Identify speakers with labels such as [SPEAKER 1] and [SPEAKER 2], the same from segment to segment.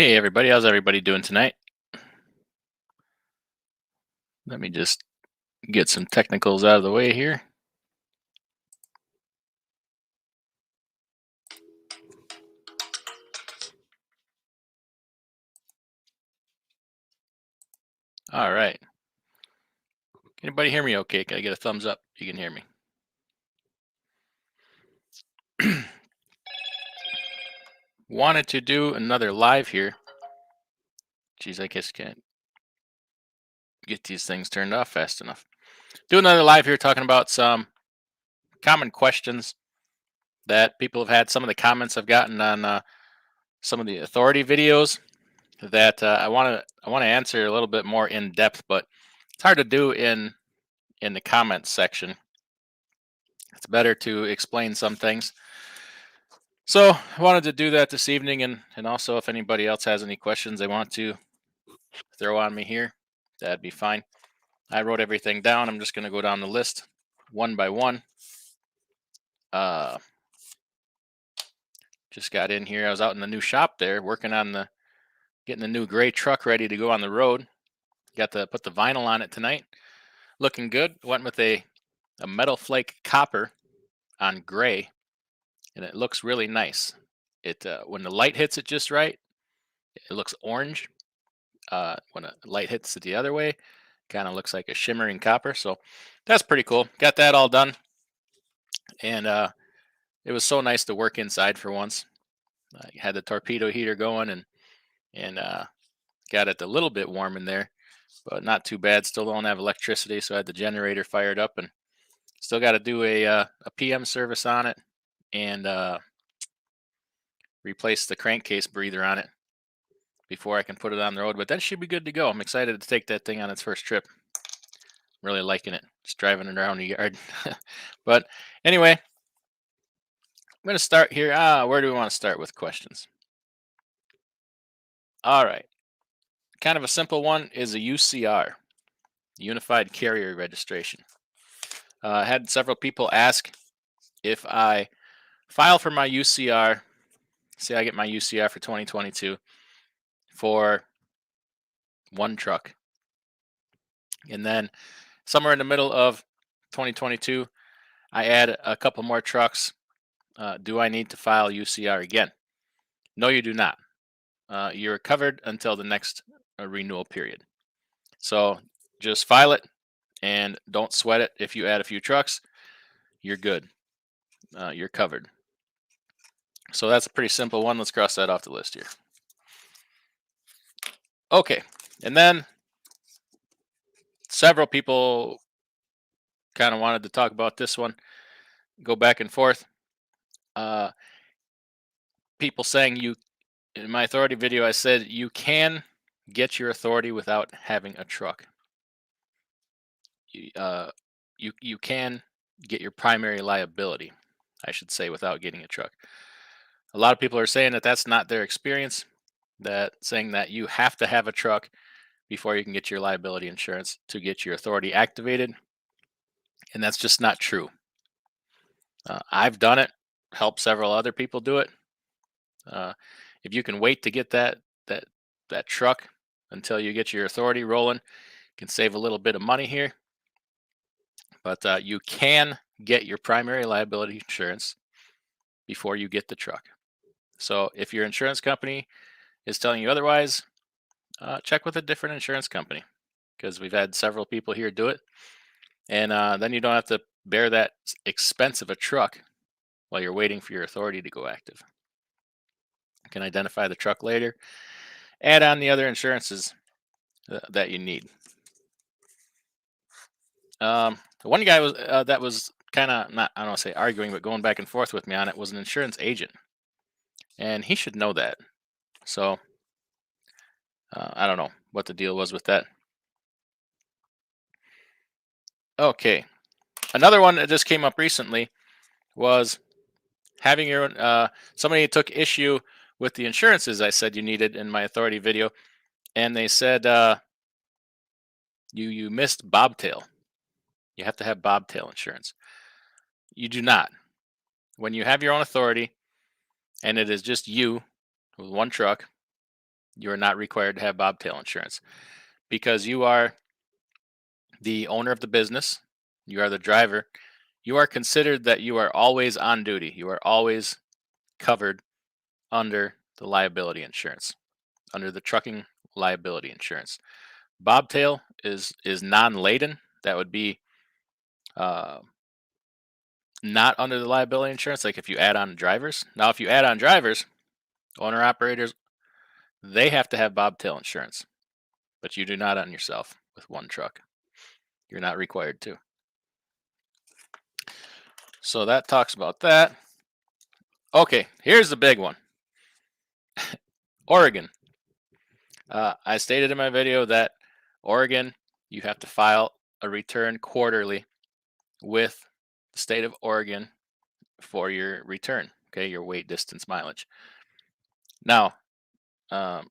[SPEAKER 1] Hey everybody, how's everybody doing tonight? Let me just get some technicals out of the way here. All right. Can anybody hear me okay? Can I get a thumbs up? You can hear me. Wanted to do another live here. Geez, I guess can't get these things turned off fast enough. Do another live here talking about some common questions that people have had. Some of the comments I've gotten on some of the authority videos that I want to answer a little bit more in depth, but it's hard to do in the comments section. It's better to explain some things. So I wanted to do that this evening, and also if anybody else has any questions they want to throw on me here, that'd be fine. I wrote everything down. I'm just going to go down the list one by one. Just got in here. I was out in the new shop there working on getting the new gray truck ready to go on the road. Got to put the vinyl on it tonight. Looking good. Went with a metal flake copper on gray, and it looks really nice. It when the light hits it just right, it looks orange. When a light hits it the other way, kind of looks like a shimmering copper. So that's pretty cool. Got that all done, and it was so nice to work inside for once. I had the torpedo heater going, and got it a little bit warm in there, but not too bad. Still don't have electricity, so I had the generator fired up, and still got to do a PM service on it, and replace the crankcase breather on it before I can put it on the road. But that should be good to go. I'm excited to take that thing on its first trip. Really liking it. Just driving it around the yard. But anyway, I'm going to start here. Where do we want to start with questions? All right. Kind of a simple one is a UCR, Unified Carrier Registration. I had several people ask if I file for my UCR, say I get my UCR for 2022 for one truck. And then somewhere in the middle of 2022, I add a couple more trucks. Do I need to file UCR again? No, you do not. You're covered until the next renewal period. So just file it and don't sweat it. If you add a few trucks, you're good. You're covered. So that's a pretty simple one. Let's cross that off the list here. Okay. And then several people kind of wanted to talk about this one, go back and forth. People saying in my authority video, I said you can get your authority without having a truck. You can get your primary liability, I should say, without getting a truck. A lot of people are saying that that's not their experience. That saying that you have to have a truck before you can get your liability insurance to get your authority activated, and that's just not true. I've done it, helped several other people do it. If you can wait to get that truck until you get your authority rolling, you can save a little bit of money here. But you can get your primary liability insurance before you get the truck. So if your insurance company is telling you otherwise, check with a different insurance company, because we've had several people here do it, and then you don't have to bear that expense of a truck while you're waiting for your authority to go active. You can identify the truck later, add on the other insurances that you need. One guy was that was kind of not, I don't want to say arguing, but going back and forth with me on it, was an insurance agent, and he should know that. So I don't know what the deal was with that. Okay, another one that just came up recently was having your own. Somebody took issue with the insurances I said you needed in my authority video, and they said you missed bobtail. You have to have bobtail insurance. You do not. When you have your own authority and it is just you with one truck, you are not required to have bobtail insurance because you are the owner of the business. You are the driver. You are considered that you are always on duty. You are always covered under the liability insurance, under the trucking liability insurance. Bobtail is non-laden. That would be uh, not under the liability insurance. Like if you add on drivers. Now, if you add on drivers, owner operators, they have to have bobtail insurance, but you do not on yourself with one truck. You're not required to. So that talks about that. Okay, here's the big one. Oregon. I stated in my video that Oregon, you have to file a return quarterly with the state of Oregon for your return, okay, your weight, distance, mileage. Now, a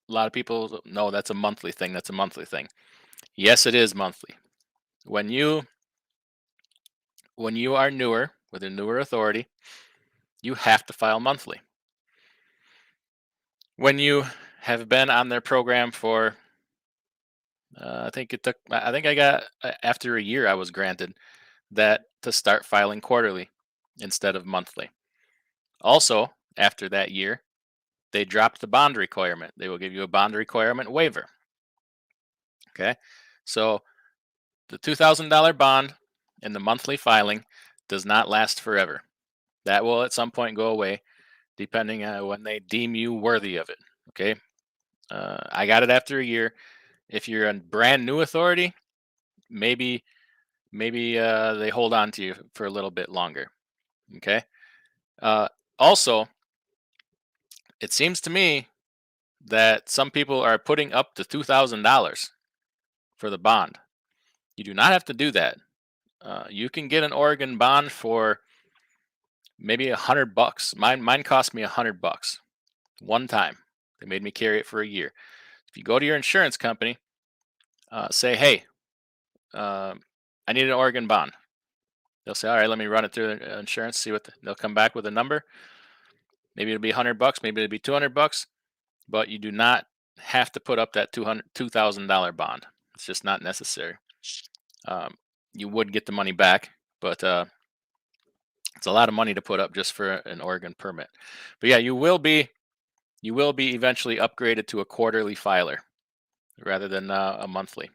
[SPEAKER 1] lot of people know that's a monthly thing. That's a monthly thing. Yes, it is monthly. When you are newer with a newer authority, you have to file monthly. When you have been on their program for, I think I got after a year, I was granted that to start filing quarterly instead of monthly. Also, after that year, they dropped the bond requirement. They will give you a bond requirement waiver. Okay, so the $2,000 bond and the monthly filing does not last forever. That will at some point go away, depending on when they deem you worthy of it. Okay, I got it after a year. If you're a brand new authority, maybe they hold on to you for a little bit longer. Okay. Also, it seems to me that some people are putting up to $2,000 for the bond. You do not have to do that. You can get an Oregon bond for maybe $100. Mine cost me $100 one time. They made me carry it for a year. If you go to your insurance company, say, "Hey, I need an Oregon bond." They'll say, "All right, let me run it through the insurance. See what they'll come back with a number. Maybe it'll be $100. Maybe it'll be $200. But you do not have to put up that $2,000 bond. It's just not necessary. Um, you would get the money back, but it's a lot of money to put up just for an Oregon permit. But yeah, you will be eventually upgraded to a quarterly filer rather than a monthly.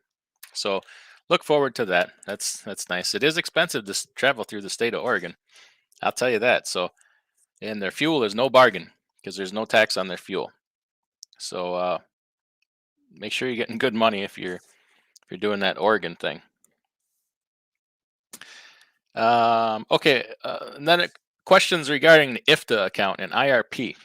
[SPEAKER 1] So look forward to that. That's nice. It is expensive to travel through the state of Oregon. I'll tell you that. So, and their fuel is no bargain because there's no tax on their fuel. So make sure you're getting good money if you're doing that Oregon thing. Okay, and then questions regarding the IFTA account and IRP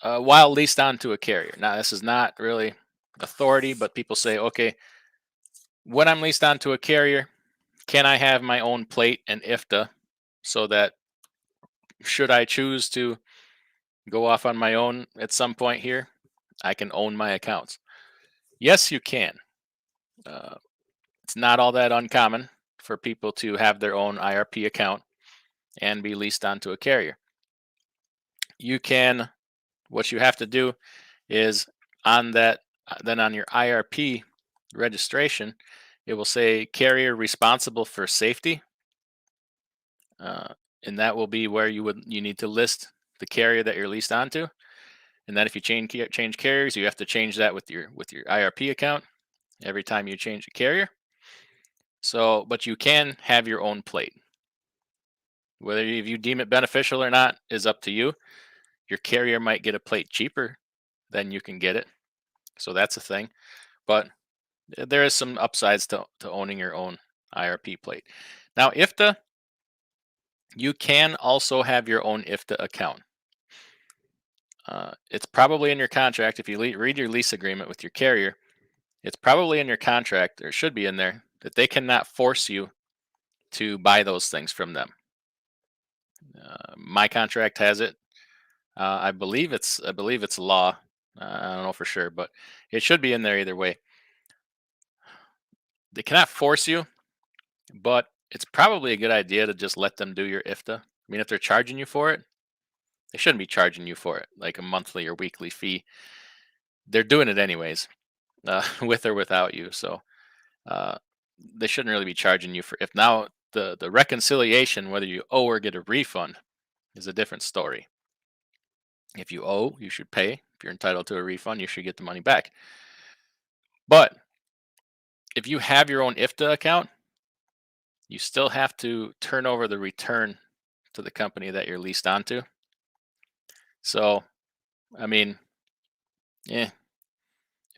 [SPEAKER 1] while leased onto a carrier. Now, this is not really authority, but people say, okay, when I'm leased onto a carrier, can I have my own plate and IFTA so that should I choose to go off on my own at some point here, I can own my accounts? Yes, you can. It's not all that uncommon for people to have their own IRP account and be leased onto a carrier. You can, what you have to do is on that, then on your IRP registration, it will say carrier responsible for safety. And that will be where you need to list the carrier that you're leased onto. And then if you change carriers, you have to change that with your IRP account every time you change a carrier. So, but you can have your own plate. Whether if you deem it beneficial or not is up to you. Your carrier might get a plate cheaper than you can get it. So that's a thing. But there is some upsides to owning your own IRP plate. Now, IFTA, you can also have your own IFTA account. It's probably in your contract. If you read your lease agreement with your carrier, it's probably in your contract, or should be in there, that they cannot force you to buy those things from them. My contract has it. I believe it's law. I don't know for sure, but it should be in there either way. They cannot force you, but it's probably a good idea to just let them do your IFTA. I mean, if they're charging you for it, They shouldn't be charging you for it, like a monthly or weekly fee. They're doing it anyways, with or without you. So uh, they shouldn't really be charging you for. If now the reconciliation, whether you owe or get a refund, is a different story. If you owe, you should pay. If you're entitled to a refund, you should get the money back. But if you have your own IFTA account, you still have to turn over the return to the company that you're leased onto. So, I mean, if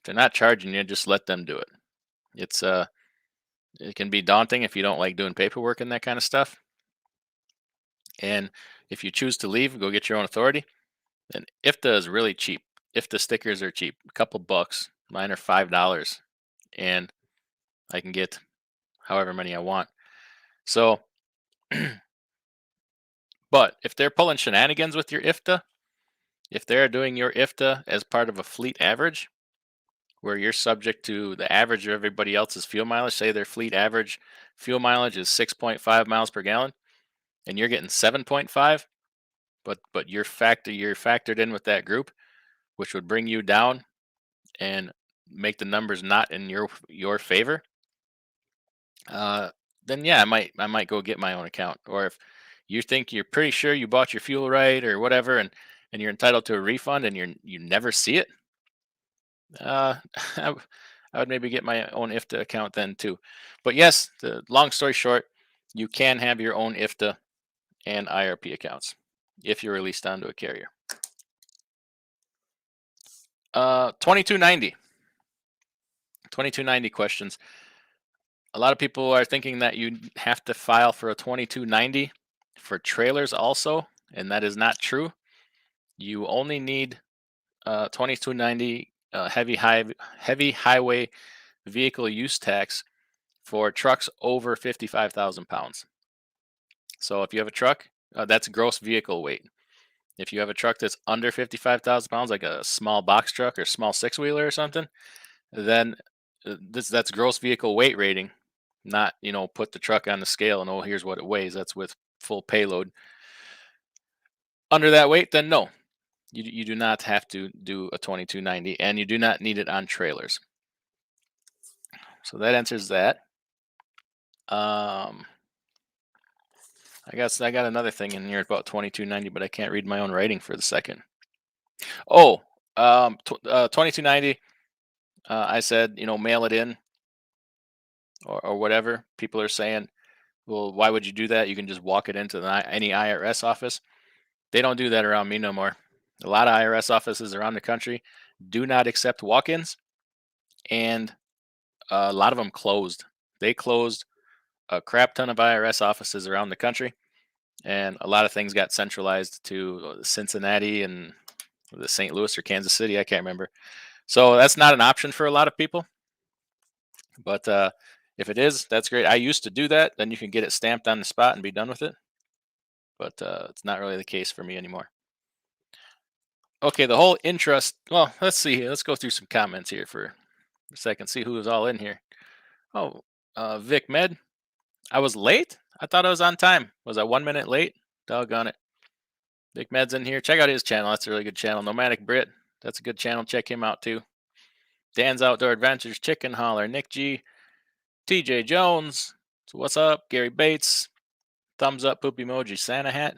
[SPEAKER 1] they're not charging you, just let them do it. It's it can be daunting if you don't like doing paperwork and that kind of stuff. And if you choose to leave, go get your own authority. And IFTA is really cheap. IFTA stickers are cheap, a couple bucks. Mine are $5, and I can get however many I want. So, but if they're pulling shenanigans with your IFTA, if they're doing your IFTA as part of a fleet average, where you're subject to the average of everybody else's fuel mileage, say their fleet average fuel mileage is 6.5 miles per gallon, and you're getting 7.5, but you're factored in with that group, which would bring you down and make the numbers not in your favor. Then yeah, I might go get my own account. Or if you think you're pretty sure you bought your fuel right or whatever, and you're entitled to a refund and you never see it, uh, I would maybe get my own IFTA account then too. But yes, the long story short, you can have your own IFTA and IRP accounts if you're released onto a carrier. 2290. 2290 questions. A lot of people are thinking that you have to file for a 2290 for trailers also, and that is not true. You only need 2290 heavy highway vehicle use tax for trucks over 55,000 pounds. So if you have a truck, that's gross vehicle weight. If you have a truck that's under 55,000 pounds, like a small box truck or small six wheeler or something, then that's gross vehicle weight rating, not put the truck on the scale and, oh, here's what it weighs. That's with full payload. Under that weight, then no, you do not have to do a 2290, and you do not need it on trailers. So that answers that. I got another thing in here about 2290, but I can't read my own writing for the second. Oh, 2290. I said, mail it in or whatever. People are saying, well, why would you do that? You can just walk it into any IRS office. They don't do that around me no more. A lot of IRS offices around the country do not accept walk-ins, and a lot of them closed. They closed a crap ton of IRS offices around the country, and a lot of things got centralized to Cincinnati and the St. Louis or Kansas City. I can't remember. So that's not an option for a lot of people. But if it is, that's great. I used to do that. Then you can get it stamped on the spot and be done with it. But it's not really the case for me anymore. Okay, the whole interest. Well, let's see. Let's go through some comments here for a second. See who is all in here. Oh, Vic Med. I was late. I thought I was on time. Was I 1 minute late? Doggone it. Vic Med's in here. Check out his channel. That's a really good channel. Nomadic Brit. That's a good channel. Check him out too. Dan's Outdoor Adventures. Chicken Holler. Nick G. TJ Jones. So what's up? Gary Bates. Thumbs up poop emoji. Santa hat.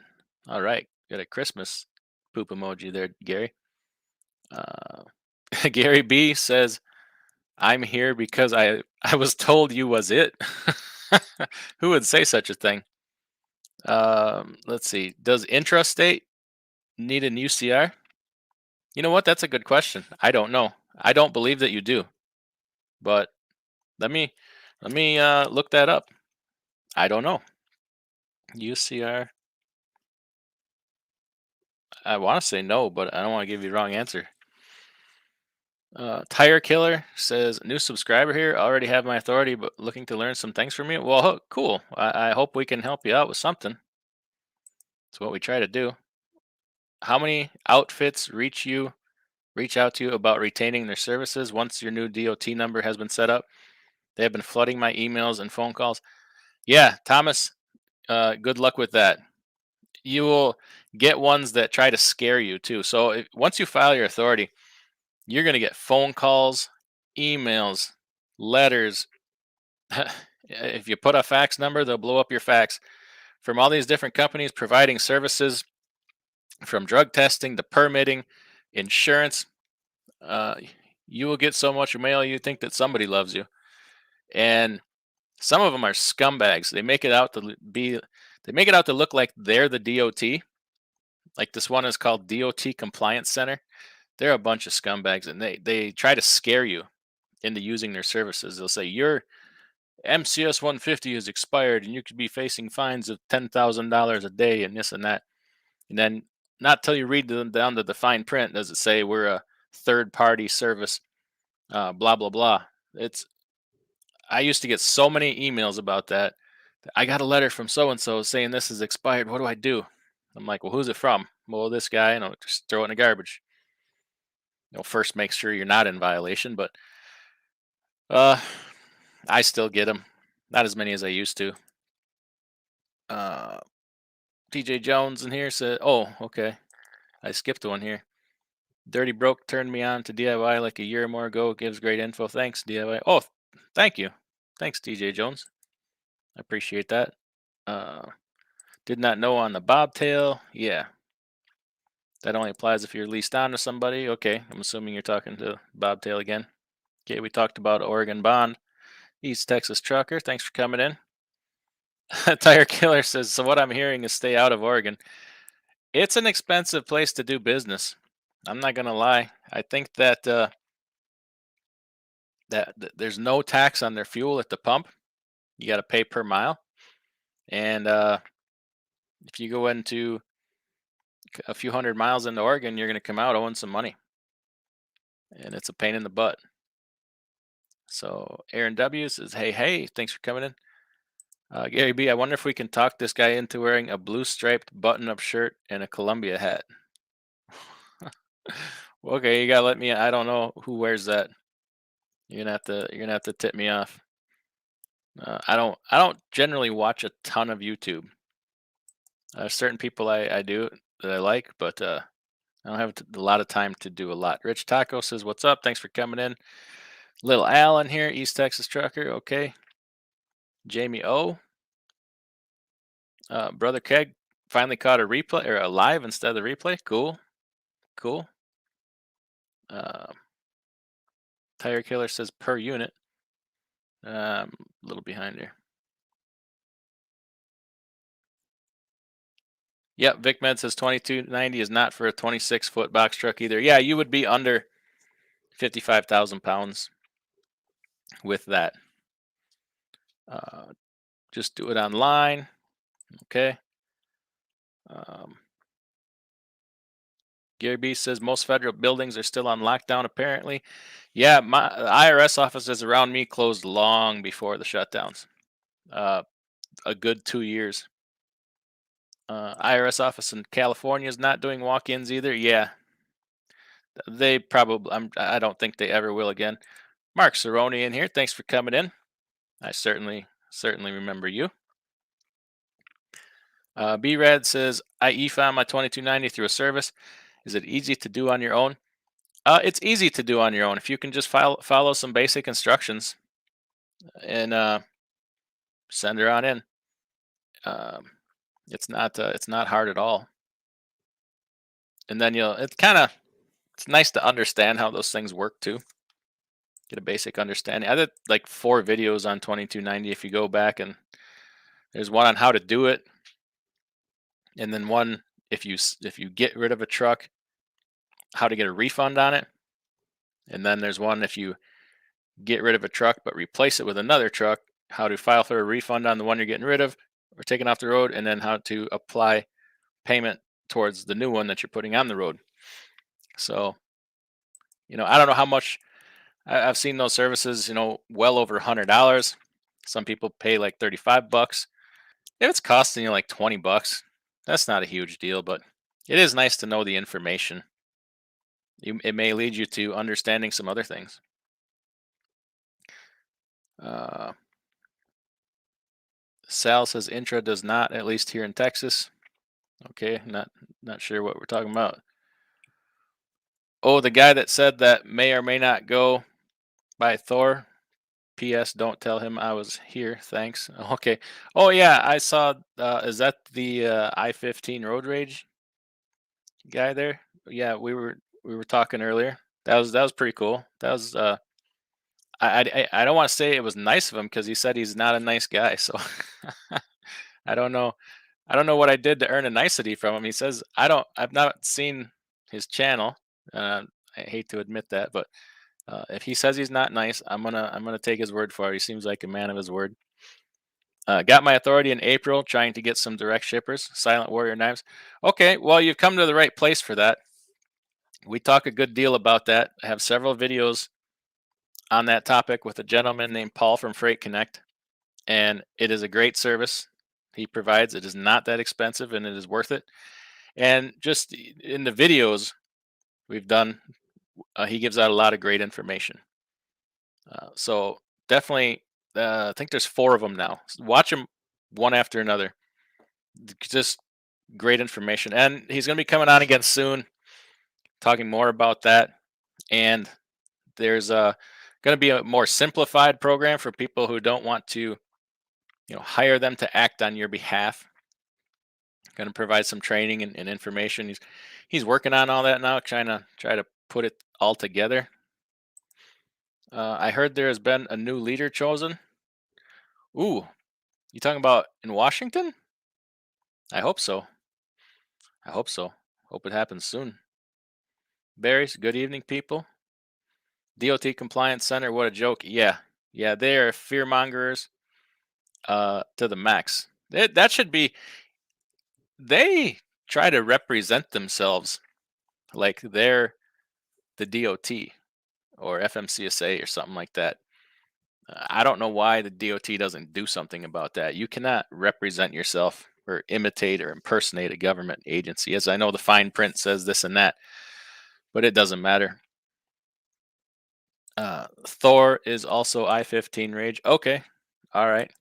[SPEAKER 1] All right. Got a Christmas poop emoji there, Gary. Gary B says, I'm here because I was told you was it. Who would say such a thing? Let's see. Does Intrastate need an UCR? You know what? That's a good question. I don't know. I don't believe that you do. But let me look that up. I don't know. UCR. I want to say no, but I don't want to give you the wrong answer. Tire Killer says, new subscriber here. Already have my authority, but looking to learn some things from you. Well, cool. I hope we can help you out with something. That's what we try to do. How many outfits reach out to you about retaining their services once your new DOT number has been set up? They have been flooding my emails and phone calls. Yeah, Thomas, good luck with that. You will Get ones that try to scare you too. So once you file your authority, you're going to get phone calls, emails, letters. If you put a fax number, they'll blow up your fax from all these different companies providing services from drug testing to permitting, insurance. Uh, you will get so much mail you think that somebody loves you. And some of them are scumbags. They make it out to look like they're the DOT. Like this one is called DOT Compliance Center. They're a bunch of scumbags, and they try to scare you into using their services. They'll say your MCS 150 is expired, and you could be facing fines of $10,000 a day, and this and that. And then, not till you read them down to the fine print does it say we're a third party service. Blah blah blah. It's I used to get so many emails about that. I got a letter from so and so saying this is expired. What do I do? I'm like, well, who's it from? Well, this guy, just throw it in the garbage. First make sure you're not in violation, but uh, I still get them. Not as many as I used to. Uh, TJ Jones in here said, oh, okay. I skipped one here. Dirty Broke turned me on to DIY like a year or more ago. Gives great info. Thanks, DIY. Oh, thank you. Thanks, TJ Jones. I appreciate that. Did not know on the bobtail. Yeah. That only applies if you're leased on to somebody. Okay. I'm assuming you're talking to bobtail again. Okay. We talked about Oregon Bond. East Texas Trucker. Thanks for coming in. Tire Killer says, so what I'm hearing is stay out of Oregon. It's an expensive place to do business. I'm not going to lie. I think that there's no tax on their fuel at the pump. You got to pay per mile. And if you go into a few hundred miles into Oregon, you're going to come out owing some money. And it's a pain in the butt. So Aaron W says, hey, thanks for coming in. Gary B, I wonder if we can talk this guy into wearing a blue striped button up shirt and a Columbia hat. Okay, you gotta let me. I don't know who wears that. You're gonna have to tip me off. I don't generally watch a ton of YouTube. Certain people I do that I like, but I don't have a lot of time to do a lot. Rich Taco says, "What's up? Thanks for coming in." Little Al in here, East Texas Trucker. Okay. Jamie O. Brother Keg finally caught a replay or a live instead of the replay. Cool. Uh, Tire Killer says per unit. A little behind here. Yep, Vic Med says 2290 is not for a 26-foot box truck either. Yeah, you would be under 55,000 pounds with that. Just do it online. Okay. Gary B says most federal buildings are still on lockdown apparently. Yeah, my IRS offices around me closed long before the shutdowns. A good 2 years. IRS office in California is not doing walk-ins either. Yeah, they probably. I don't think they ever will again. Mark Cerrone in here. Thanks for coming in. I certainly remember you. B-Rad says I e-filed my 2290 through a service. Is it easy to do on your own? It's easy to do on your own if you can just follow some basic instructions and send her on in. It's not hard at all. And then it's nice to understand how those things work too. Get a basic understanding. I did like 4 videos on 2290 if you go back, and there's one on how to do it, and then one if you get rid of a truck, how to get a refund on it. And then there's one if you get rid of a truck but replace it with another truck, how to file for a refund on the one you're getting rid of or taking off the road, and then how to apply payment towards the new one that you're putting on the road. So, I don't know how much I've seen those services, well over $100. Some people pay like $35. If it's costing you like $20, that's not a huge deal, but it is nice to know the information. It may lead you to understanding some other things. Sal says Intra does not, at least here in Texas. Okay, not sure what we're talking about. Oh, the guy that said that may or may not go by Thor. P.S. Don't tell him I was here. Thanks. Okay. Oh yeah, I saw. Is that the I-15 road rage guy there? Yeah, we were talking earlier. That was pretty cool. That was. I don't want to say it was nice of him because he said he's not a nice guy. So I don't know. I don't know what I did to earn a nicety from him. He says I don't. I've not seen his channel. Uh, I hate to admit that, but if he says he's not nice, I'm gonna take his word for it. He seems like a man of his word. Got my authority in April, trying to get some direct shippers, Silent Warrior knives. Okay, well you've come to the right place for that. We talk a good deal about that. I have several videos on that topic with a gentleman named Paul from Freight Connect, and it is a great service he provides. It is not that expensive, and it is worth it. And just in the videos we've done, he gives out a lot of great information. So definitely, I think there's four of them now. Watch them one after another. Just great information, and he's going to be coming on again soon, talking more about that. And there's going to be a more simplified program for people who don't want to, hire them to act on your behalf. Going to provide some training and information. He's working on all that now, try to put it all together. I heard there has been a new leader chosen. Ooh, you talking about in Washington? I hope so. I hope so. Hope it happens soon. Barry's, good evening, people. DOT Compliance Center, what a joke. Yeah. Yeah, they are fear mongers to the max. That should be, they try to represent themselves like they're the DOT or FMCSA or something like that. I don't know why the DOT doesn't do something about that. You cannot represent yourself or imitate or impersonate a government agency. As I know, the fine print says this and that, but it doesn't matter. Thor is also I-15 rage. Okay. All right.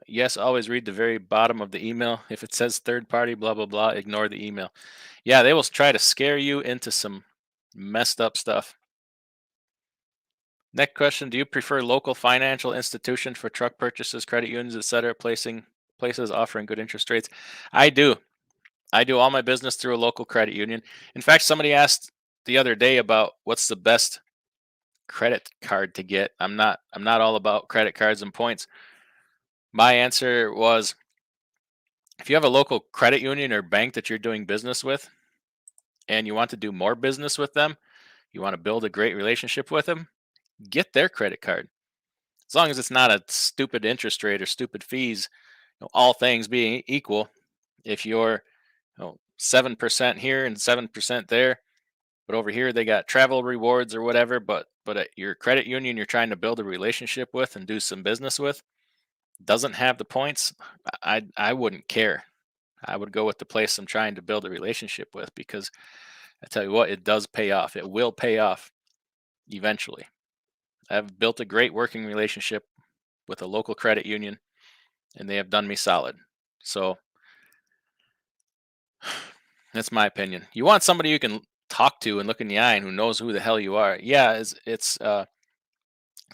[SPEAKER 1] Yes, always read the very bottom of the email. If it says third party, blah, blah, blah, ignore the email. Yeah, they will try to scare you into some messed up stuff. Next question. Do you prefer local financial institution for truck purchases, credit unions, etc., places offering good interest rates? I do. I do all my business through a local credit union. In fact, somebody asked the other day about what's the best credit card to get. I'm not all about credit cards and points. My answer was if you have a local credit union or bank that you're doing business with and you want to do more business with them, you want to build a great relationship with them, get their credit card. As long as it's not a stupid interest rate or stupid fees, all things being equal, if you're 7% here and 7% there, but over here they got travel rewards or whatever, but at your credit union you're trying to build a relationship with and do some business with doesn't have the points, I wouldn't care. I would go with the place I'm trying to build a relationship with because I tell you what, it does pay off. It will pay off eventually. I've built a great working relationship with a local credit union and they have done me solid. So that's my opinion. You want somebody you can talk to and look in the eye and who knows who the hell you are. Yeah, it's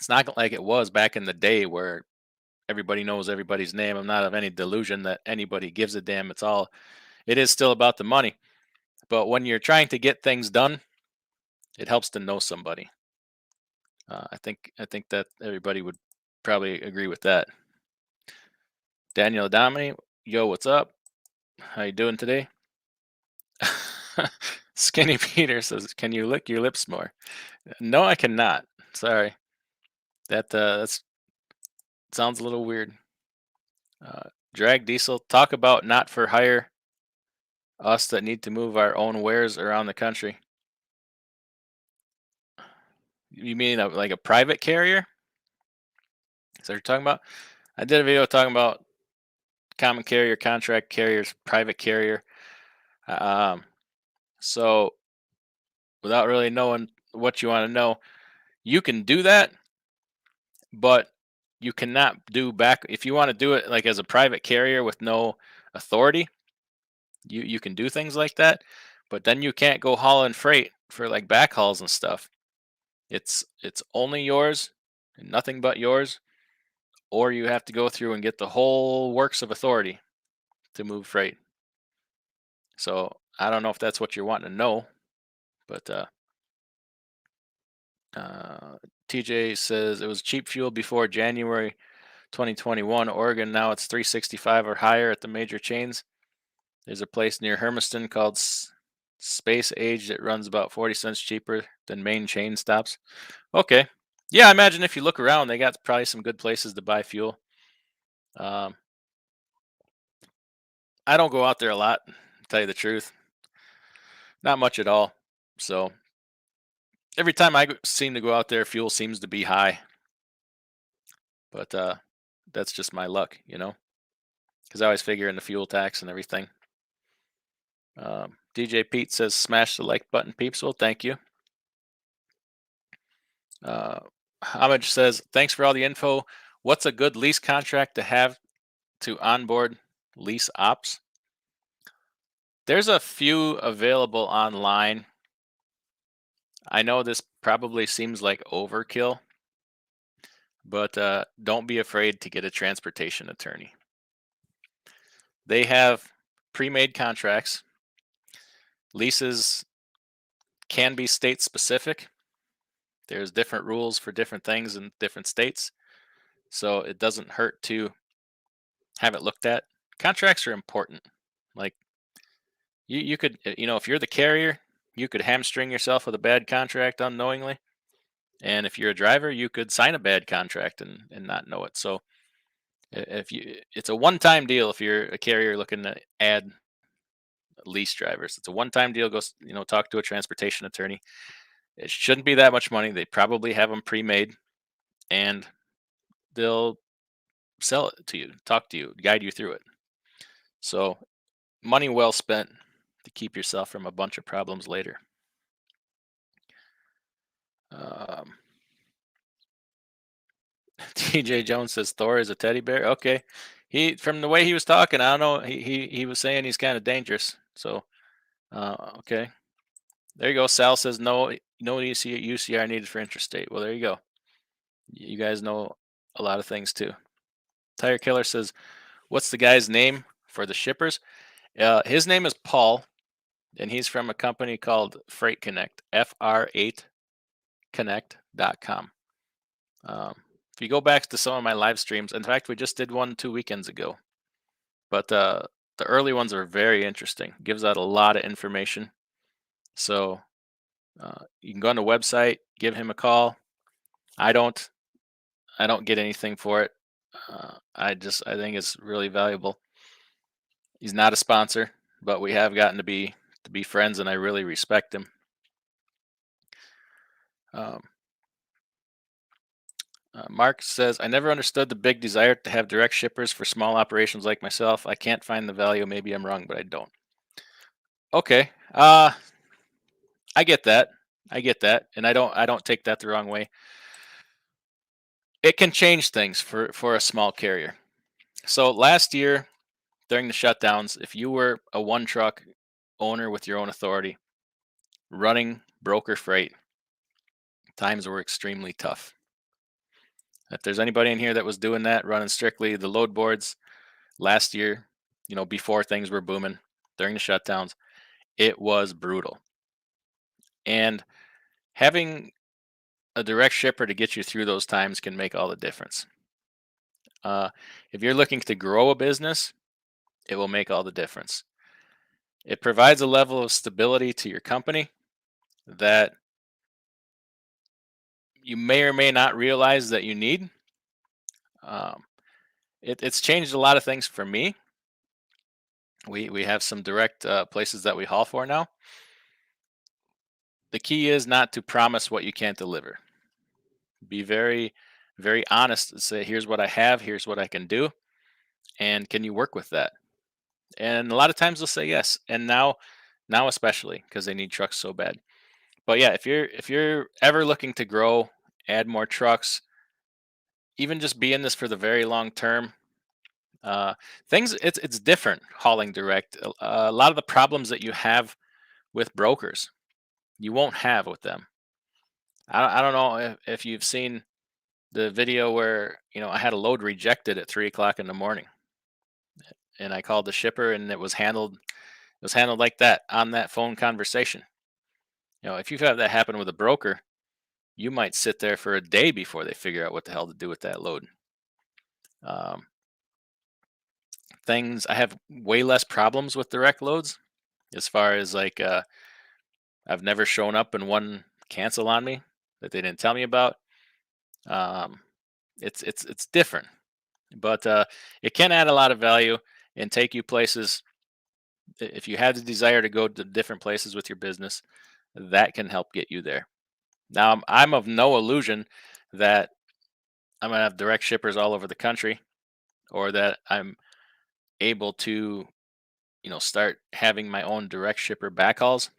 [SPEAKER 1] not like it was back in the day where everybody knows everybody's name. I'm not of any delusion that anybody gives a damn. It is still about the money. But when you're trying to get things done, it helps to know somebody. I think that everybody would probably agree with that. Daniel Adami, yo, what's up? How you doing today? Skinny Peter says, "Can you lick your lips more?" No, I cannot. Sorry. That sounds a little weird. Drag Diesel, talk about not for hire. Us that need to move our own wares around the country. You mean like a private carrier? Is that what you're talking about? I did a video talking about common carrier, contract carriers, private carrier. Um, so without really knowing what you want to know, you can do that, but you cannot do back if you want to do it like as a private carrier with no authority, you can do things like that, but then you can't go hauling freight for like backhauls and stuff. It's only yours and nothing but yours, or you have to go through and get the whole works of authority to move freight. So I don't know if that's what you're wanting to know, but uh, TJ says it was cheap fuel before January 2021. Oregon now it's 365 or higher at the major chains. There's a place near Hermiston called Space Age that runs about 40 cents cheaper than main chain stops. Okay. Yeah, I imagine if you look around, they got probably some good places to buy fuel. Um, I don't go out there a lot, to tell you the truth. Not much at all. So every time I seem to go out there, fuel seems to be high. But that's just my luck, because I always figure in the fuel tax and everything. DJ Pete says, smash the like button, peeps. Well, thank you. Homage says, thanks for all the info. What's a good lease contract to have to onboard lease ops? There's a few available online. I know this probably seems like overkill, but don't be afraid to get a transportation attorney. They have pre-made contracts. Leases can be state specific. There's different rules for different things in different states. So it doesn't hurt to have it looked at. Contracts are important. Like you could, if you're the carrier, you could hamstring yourself with a bad contract unknowingly. And if you're a driver, you could sign a bad contract and not know it. So it's a one-time deal if you're a carrier looking to add lease drivers. It's a one-time deal. Go, talk to a transportation attorney. It shouldn't be that much money. They probably have them pre-made, and they'll sell it to you, talk to you, guide you through it. So money well spent to keep yourself from a bunch of problems later. TJ Jones says Thor is a teddy bear. Okay, from the way he was talking, I don't know. He was saying he's kind of dangerous. So okay, there you go. Sal says no UCR needed for Interstate. Well, there you go. You guys know a lot of things too. Tire Killer says, what's the guy's name for the shippers? His name is Paul, and he's from a company called Freight Connect, fr8connect.com. If you go back to some of my live streams, in fact, we just did one 2 weekends ago, but the early ones are very interesting. Gives out a lot of information. So you can go on the website, give him a call. I don't get anything for it. I think it's really valuable. He's not a sponsor, but we have gotten to be friends, and I really respect him. Mark says, I never understood the big desire to have direct shippers for small operations like myself. I can't find the value. Maybe I'm wrong, but I don't. Okay. I get that. And I don't take that the wrong way. It can change things for a small carrier. So last year during the shutdowns, if you were a one truck owner with your own authority running broker freight, times were extremely tough. If there's anybody in here that was doing that, running strictly the load boards last year, before things were booming during the shutdowns, it was brutal. And having a direct shipper to get you through those times can make all the difference. If you're looking to grow a business, it will make all the difference. It provides a level of stability to your company that you may or may not realize that you need. It's changed a lot of things for me. We have some direct places that we haul for now. The key is not to promise what you can't deliver. Be very, very honest and say, here's what I have, here's what I can do, and can you work with that? And a lot of times they'll say yes. And now especially because they need trucks so bad. But yeah, if you're ever looking to grow, add more trucks, even just be in this for the very long term, Uh, things it's different hauling direct. A lot of the problems that you have with brokers, you won't have with them. I don't know if you've seen the video where I had a load rejected at 3 o'clock in the morning, and I called the shipper, and it was handled like that on that phone conversation. If you've had that happen with a broker, you might sit there for a day before they figure out what the hell to do with that load. Um, things I have way less problems with direct loads as far as like I've never shown up and one cancel on me that they didn't tell me about. Um, it's different, but it can add a lot of value and take you places. If you have the desire to go to different places with your business, that can help get you there. Now, I'm of no illusion that I'm gonna have direct shippers all over the country, or that I'm able to, start having my own direct shipper backhauls.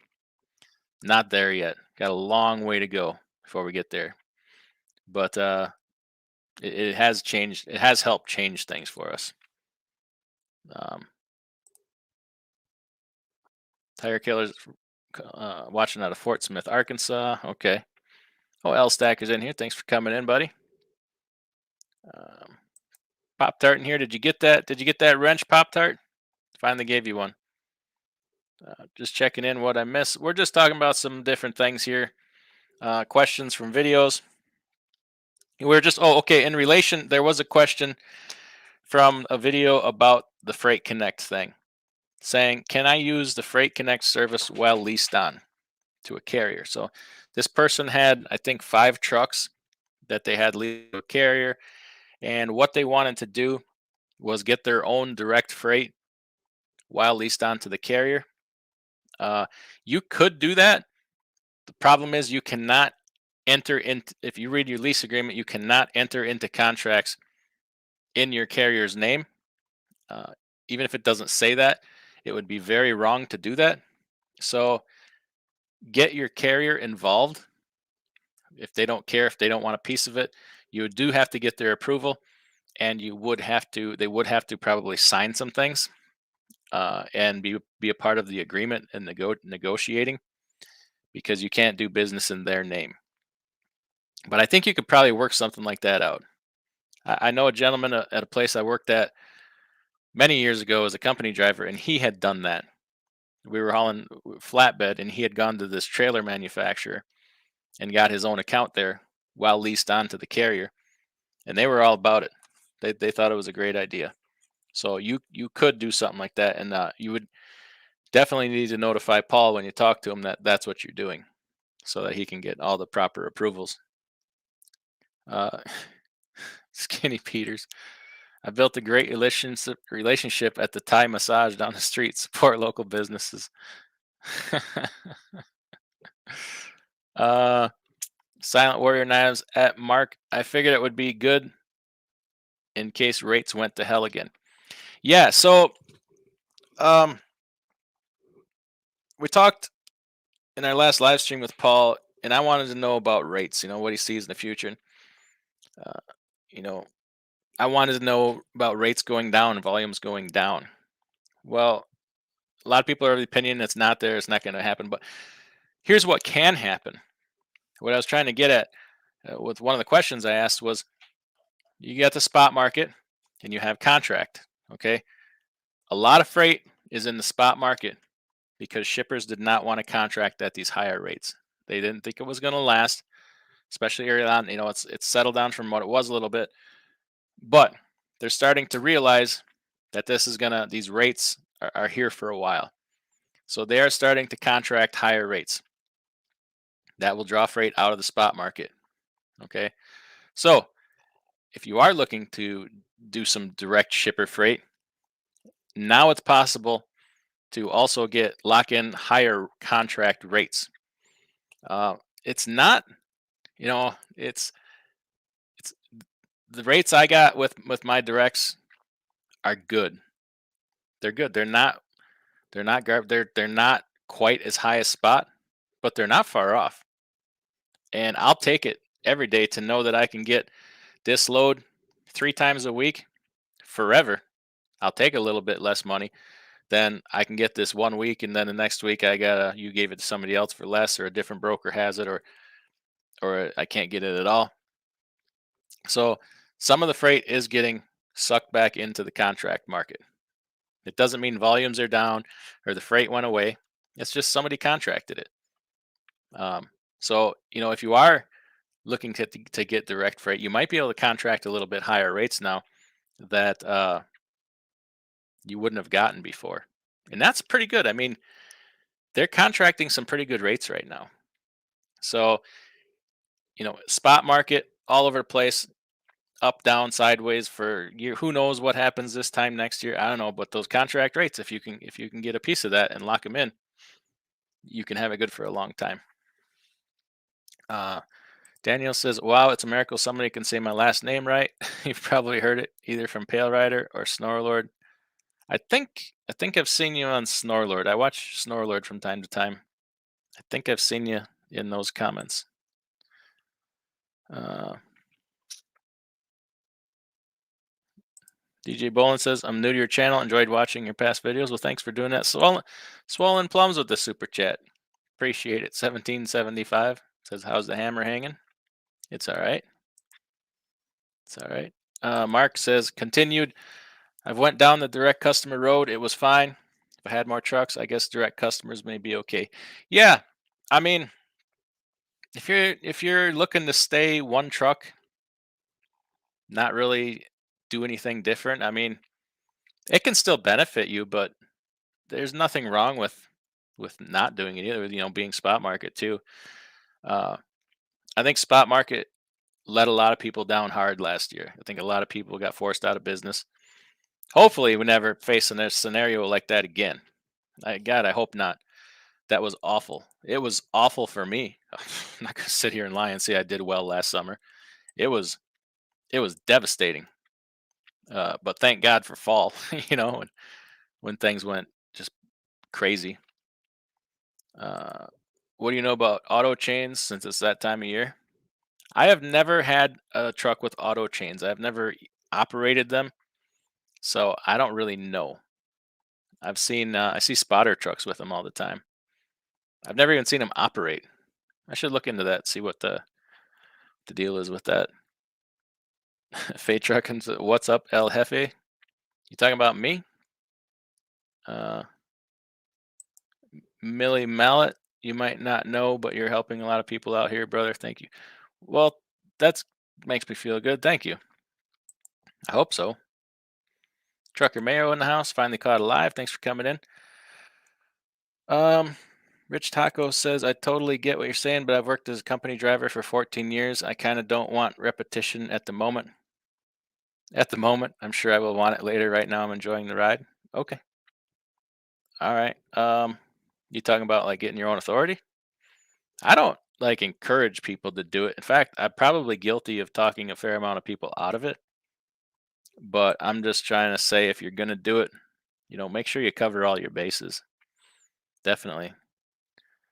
[SPEAKER 1] Not there yet. Got a long way to go before we get there. But it has changed. It has helped change things for us. Um, Tire killers watching out of Fort Smith, Arkansas. Okay. Oh, L Stack is in here. Thanks for coming in, buddy. Um, Pop Tart in here. Did you get that? Did you get that wrench, Pop Tart? Finally gave you one. Just checking in what I missed. We're just talking about some different things here. Questions from videos. We're just, oh, okay. In relation, there was a question from a video about the Freight Connect thing, saying, can I use the Freight Connect service while leased on to a carrier? So this person had, I think, 5 trucks that they had leased to a carrier, and what they wanted to do was get their own direct freight while leased on to the carrier. Uh, you could do that. The problem is you cannot enter into, if you read your lease agreement, you cannot enter into contracts in your carrier's name. Uh, Even if it doesn't say that, it would be very wrong to do that. So get your carrier involved. If they don't care, if they don't want a piece of it, you do have to get their approval, and they would have to probably sign some things and be a part of the agreement and negotiating, because you can't do business in their name. But I think you could probably work something like that out. I know a gentleman at a place I worked at many years ago as a company driver, and he had done that. We were hauling flatbed, and he had gone to this trailer manufacturer and got his own account there while leased on to the carrier, and they were all about it. They thought it was a great idea. So you could do something like that, and you would definitely need to notify Paul when you talk to him that that's what you're doing, so that he can get all the proper approvals. Uh, Skinny Peters. I built a great relationship at the Thai massage down the street. Support local businesses. uh, Silent Warrior Knives at Mark. I figured it would be good in case rates went to hell again. Yeah, so we talked in our last live stream with Paul, and I wanted to know about rates, what he sees in the future. Uh, you know, I wanted to know about rates going down and volumes going down. Well, a lot of people are of the opinion it's not there, it's not going to happen. But here's what can happen. What I was trying to get at with one of the questions I asked was, you got the spot market and you have contract. Okay. A lot of freight is in the spot market because shippers did not want to contract at these higher rates. They didn't think it was going to last, especially early on. It's settled down from what it was a little bit, but they're starting to realize that these rates are here for a while. So they are starting to contract higher rates. That will draw freight out of the spot market. Okay. So if you are looking to do some direct shipper freight, now it's possible to also lock in higher contract rates. It's not, it's the rates I got with my directs are good. They're good. They're not quite as high as spot, but they're not far off. And I'll take it every day to know that I can get this load 3 times a week forever I'll take a little bit less money. Then I can get this 1 week, and then the next week you gave it to somebody else for less, or a different broker has it, or I can't get it at all. So some of the freight is getting sucked back into the contract market. It doesn't mean volumes are down or the freight went away. It's just somebody contracted it. So if you are looking to get direct freight, you might be able to contract a little bit higher rates now that you wouldn't have gotten before, and that's pretty good. I mean, they're contracting some pretty good rates right now. So spot market all over the place, up, down, sideways for year. Who knows what happens this time next year? I don't know, but those contract rates, if you can get a piece of that and lock them in, you can have it good for a long time. Daniel says, "Wow, it's a miracle somebody can say my last name right." You've probably heard it either from Pale Rider or Snorlord. I think I've seen you on Snorlord. I watch Snorlord from time to time. I think I've seen you in those comments. DJ Bolin says, "I'm new to your channel. Enjoyed watching your past videos." Well, thanks for doing that. Swollen Plums with the super chat. Appreciate it. 1775 says, "How's the hammer hanging?" It's all right. It's all right. Mark says, "Continued. I've went down the direct customer road. It was fine. If I had more trucks, I guess direct customers may be okay." Yeah, I mean, if you're looking to stay one truck, not really do anything different, I mean, it can still benefit you, but there's nothing wrong with not doing it either. Being spot market too. Uh, I think spot market let a lot of people down hard last year. I think a lot of people got forced out of business. Hopefully, we never face a scenario like that again. God, I hope not. That was awful. It was awful for me. I'm not gonna sit here and lie and say I did well last summer. It was it was devastating. But thank God for fall. When things went just crazy. Uh, what do you know about auto chains since it's that time of year? I have never had a truck with auto chains. I've never operated them, so I don't really know. I see spotter trucks with them all the time. I've never even seen them operate. I should look into that, see what the deal is with that. Fate truck and what's up, El Jefe? You talking about me? Uh, Millie Mallet, you might not know, but you're helping a lot of people out here, brother. Thank you. Well, that's makes me feel good. Thank you. I hope so. Trucker Mayo in the house, finally caught alive. Thanks for coming in. Rich Taco says, "I totally get what you're saying, but I've worked as a company driver for 14 years. I kind of don't want repetition at the moment. At the moment, I'm sure I will want it later. Right now, I'm enjoying the ride." Okay. All right. You talking about like getting your own authority? I don't like encourage people to do it. In fact, I'm probably guilty of talking a fair amount of people out of it. But I'm just trying to say, if you're gonna do it, make sure you cover all your bases. Definitely.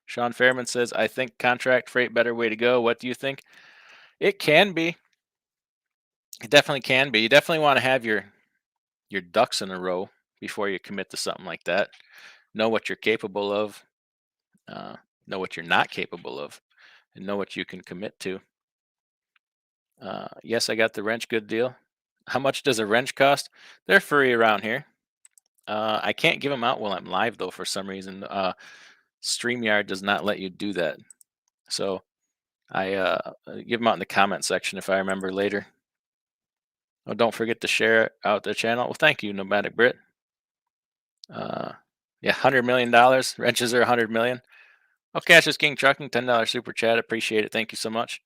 [SPEAKER 1] Sean Fairman says, "I think contract freight better way to go. What do you think?" It can be. It definitely can be. You definitely want to have your ducks in a row before you commit to something like that. Know what you're capable of. Uh, know what you're not capable of, and know what you can commit to. Yes, I got the wrench. Good deal. How much does a wrench cost? They're free around here. I can't give them out while I'm live though. For some reason, StreamYard does not let you do that. So I give them out in the comment section if I remember later. Oh, don't forget to share out the channel. Well, thank you, Nomadic Brit. Yeah, $100 million. Wrenches are 100 million. Oh, Cassius King Trucking, $10 super chat. Appreciate it. Thank you so much.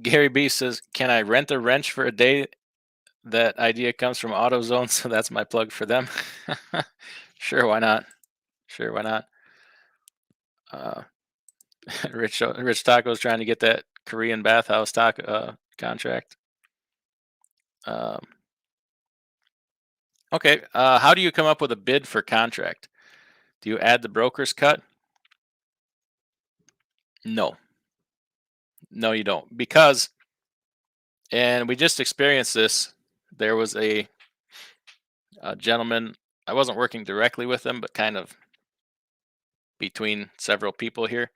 [SPEAKER 1] Gary B says, "Can I rent a wrench for a day?" That idea comes from AutoZone, so that's my plug for them. Sure, why not? Sure, why not? Rich Taco's trying to get that Korean bathhouse taco contract. Okay, how do you come up with a bid for contract? Do you add the broker's cut? No, no, you don't, because, and we just experienced this. There was a a gentleman. I wasn't working directly with him, but kind of between several people here.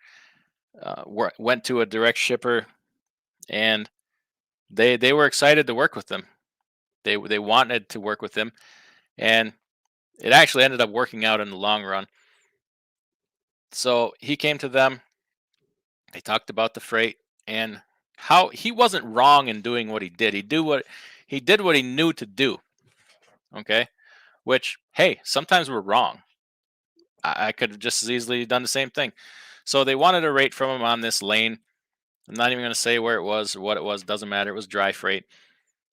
[SPEAKER 1] Went to a direct shipper, and they were excited to work with him. They wanted to work with him, and it actually ended up working out in the long run. So he came to them. They talked about the freight and how he wasn't wrong in doing what he did. He did what he knew to do. Okay, which, hey, sometimes we're wrong. I could have just as easily done the same thing. So they wanted a rate from him on this lane. I'm not even going to say where it was or what it was. Doesn't matter. It was dry freight.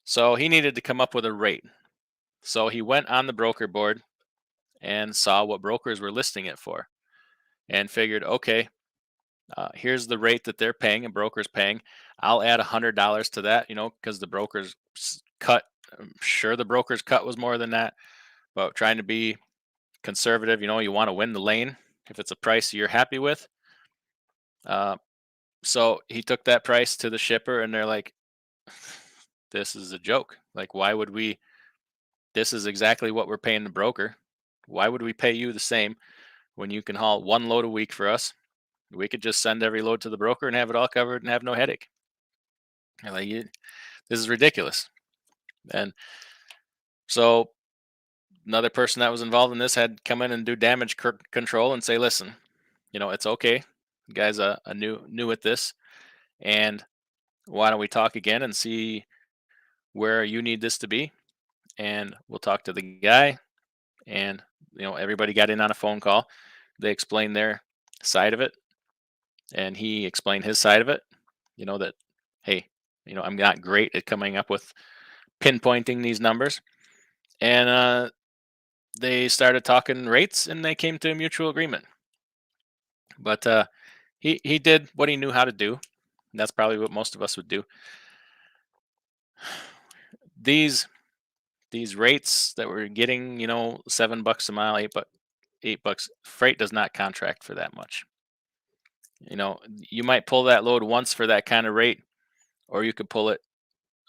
[SPEAKER 1] So he needed to come up with a rate. So he went on the broker board and saw what brokers were listing it for, and figured, okay, here's the rate that they're paying, a broker's paying. I'll add $100 to that, because the broker's cut. I'm sure the broker's cut was more than that, but trying to be conservative. You want to win the lane if it's a price you're happy with. Uh, so he took that price to the shipper, and they're like, "This is a joke. Like, why would we? This is exactly what we're paying the broker. Why would we pay you the same when you can haul one load a week for us? We could just send every load to the broker and have it all covered and have no headache." And like, this is ridiculous. And so another person that was involved in this had come in and do damage control and say, "Listen, it's okay. You guys are new at this, and why don't we talk again and see where you need this to be, and we'll talk to the guy." And everybody got in on a phone call. They explained their side of it, and he explained his side of it. That, hey, I'm not great at coming up with pinpointing these numbers, and they started talking rates, and they came to a mutual agreement. But he did what he knew how to do. And that's probably what most of us would do. These these rates that we're getting, $7 a mile, 8 bucks. Freight does not contract for that much. You might pull that load once for that kind of rate, or you could pull it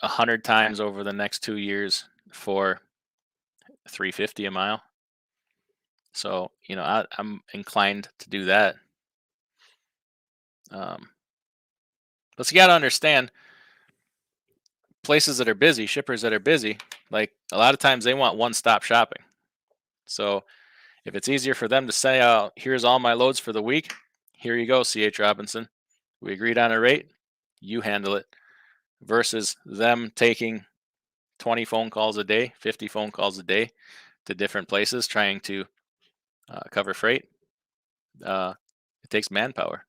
[SPEAKER 1] 100 times over the next 2 years for 350 a mile. So I'm inclined to do that. Um, but you got to understand, places that are busy, shippers that are busy, like a lot of times they want one-stop shopping. So if it's easier for them to say, here's all my loads for the week, here you go, CH Robinson. We agreed on a rate, you handle it, versus them taking 20 phone calls a day, 50 phone calls a day to different places trying to cover freight. It takes manpower.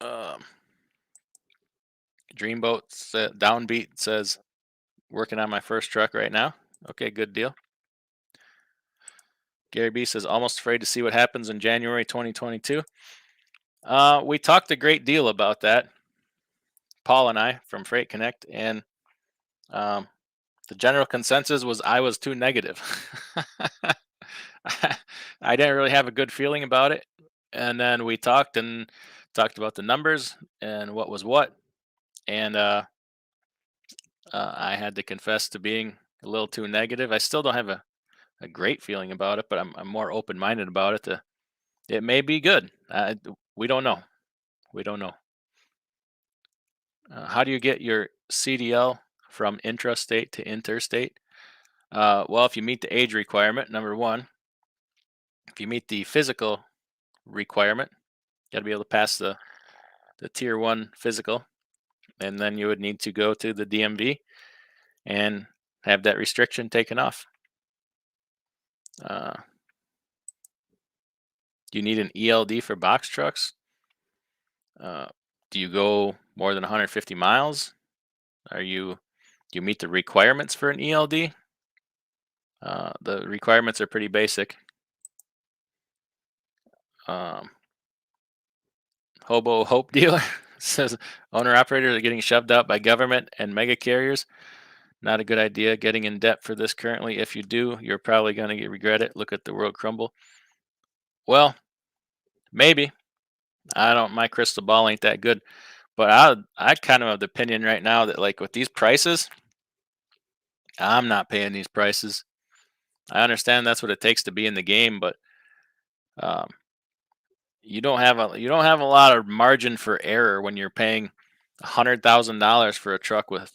[SPEAKER 1] Um, Dreamboat Downbeat says, working on my first truck right now. Okay, good deal. Gary B says, almost afraid to see what happens in January 2022. We talked a great deal about that, Paul and I from Freight Connect, and um, the general consensus was I was too negative. I didn't really have a good feeling about it. And then we talked about the numbers and what was what. And I had to confess to being a little too negative. I still don't have a great feeling about it, but I'm more open minded about it. It may be good. We don't know. We don't know. How do you get your CDL from intrastate to interstate? Well, if you meet the age requirement, number one, if you meet the physical requirement, you got to be able to pass the tier one physical, and then you would need to go to the DMV and have that restriction taken off. Do you need an ELD for box trucks? Do you go more than 150 miles? Do you meet the requirements for an ELD? The requirements are pretty basic. Hobo Hope Dealer says, owner operators are getting shoved out by government and mega carriers. Not a good idea getting in debt for this currently. If you do, you're probably going to regret it. Look at the world crumble. Well, maybe. My crystal ball ain't that good. But I kind of have the opinion right now that, like, with these prices, I'm not paying these prices. I understand that's what it takes to be in the game, but um, you don't have a lot of margin for error when you're paying $100,000 for a truck with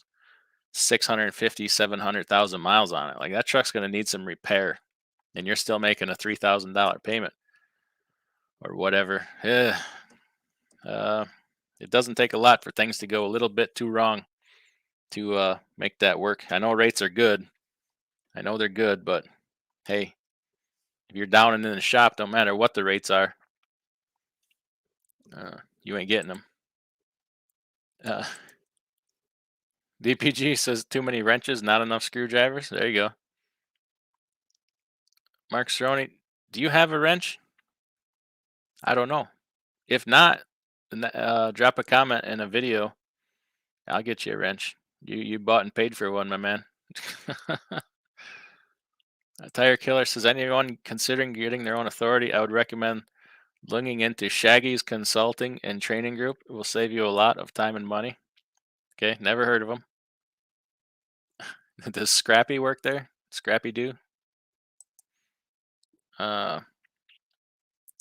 [SPEAKER 1] 650, 700,000 miles on it. Like that truck's going to need some repair, and you're still making a $3,000 payment or whatever. Uh, it doesn't take a lot for things to go a little bit too wrong to make that work. I know rates are good. I know they're good, but hey, if you're down and in the shop, don't matter what the rates are, you ain't getting them. Uh, DPG says too many wrenches, not enough screwdrivers. There you go. Mark Stroni, do you have a wrench? I don't know. If not, drop a comment in a video. I'll get you a wrench. You bought and paid for one, my man. A Tire Killer says, anyone considering getting their own authority, I would recommend looking into Shaggy's Consulting and Training Group. It will save you a lot of time and money. Okay, never heard of them. Does Scrappy work there? Scrappy do?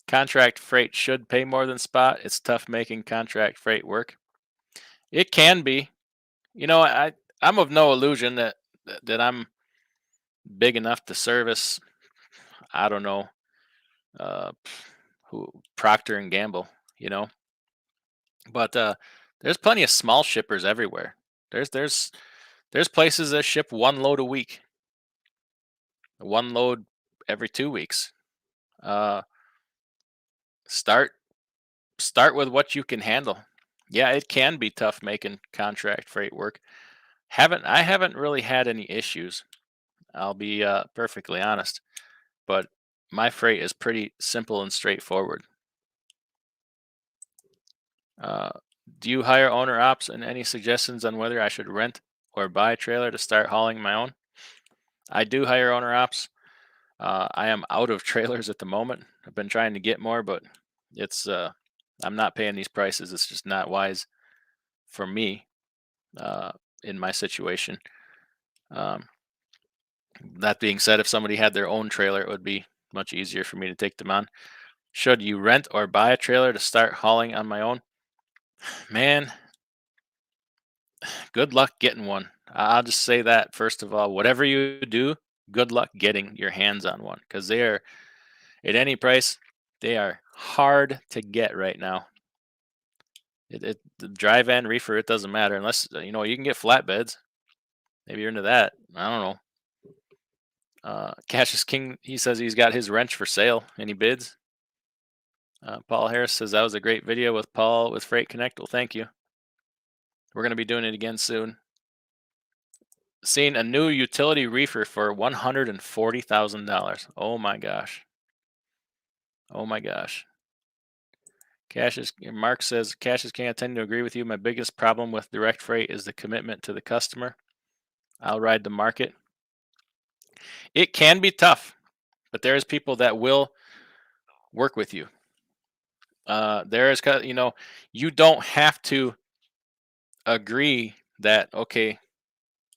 [SPEAKER 1] Contract freight should pay more than spot. It's tough making contract freight work. It can be. I'm of no illusion that I'm big enough to service. I don't know, uh, who Procter and Gamble. You know, but there's plenty of small shippers everywhere. There's places that ship one load a week, one load every 2 weeks. Uh, start start with what you can handle. Yeah, it can be tough making contract freight work. I haven't really had any issues. I'll be perfectly honest, but my freight is pretty simple and straightforward. Uh, do you hire owner ops, and any suggestions on whether I should rent or buy a trailer to start hauling my own? I do hire owner ops. I am out of trailers at the moment. I've been trying to get more, but it's I'm not paying these prices. It's just not wise for me uh, in my situation. Um, that being said, if somebody had their own trailer, it would be much easier for me to take them on. Should you rent or buy a trailer to start hauling on my own? Man, good luck getting one. I'll just say that first of all. Whatever you do, good luck getting your hands on one, because they are at any price. They are hard to get right now. The dry van reefer, it doesn't matter unless you can get flatbeds. Maybe you're into that. I don't know. Cash is King. He says he's got his wrench for sale. Any bids? Paul Harris says that was a great video with Paul with Freight Connect. Well, thank you. We're going to be doing it again soon. Seeing a new utility reefer for $140,000. Oh my gosh. Oh my gosh. Mark says, Cassius King, I tend to agree with you. My biggest problem with direct freight is the commitment to the customer. I'll ride the market. It can be tough, but there's people that will work with you. There is, you don't have to agree that, okay,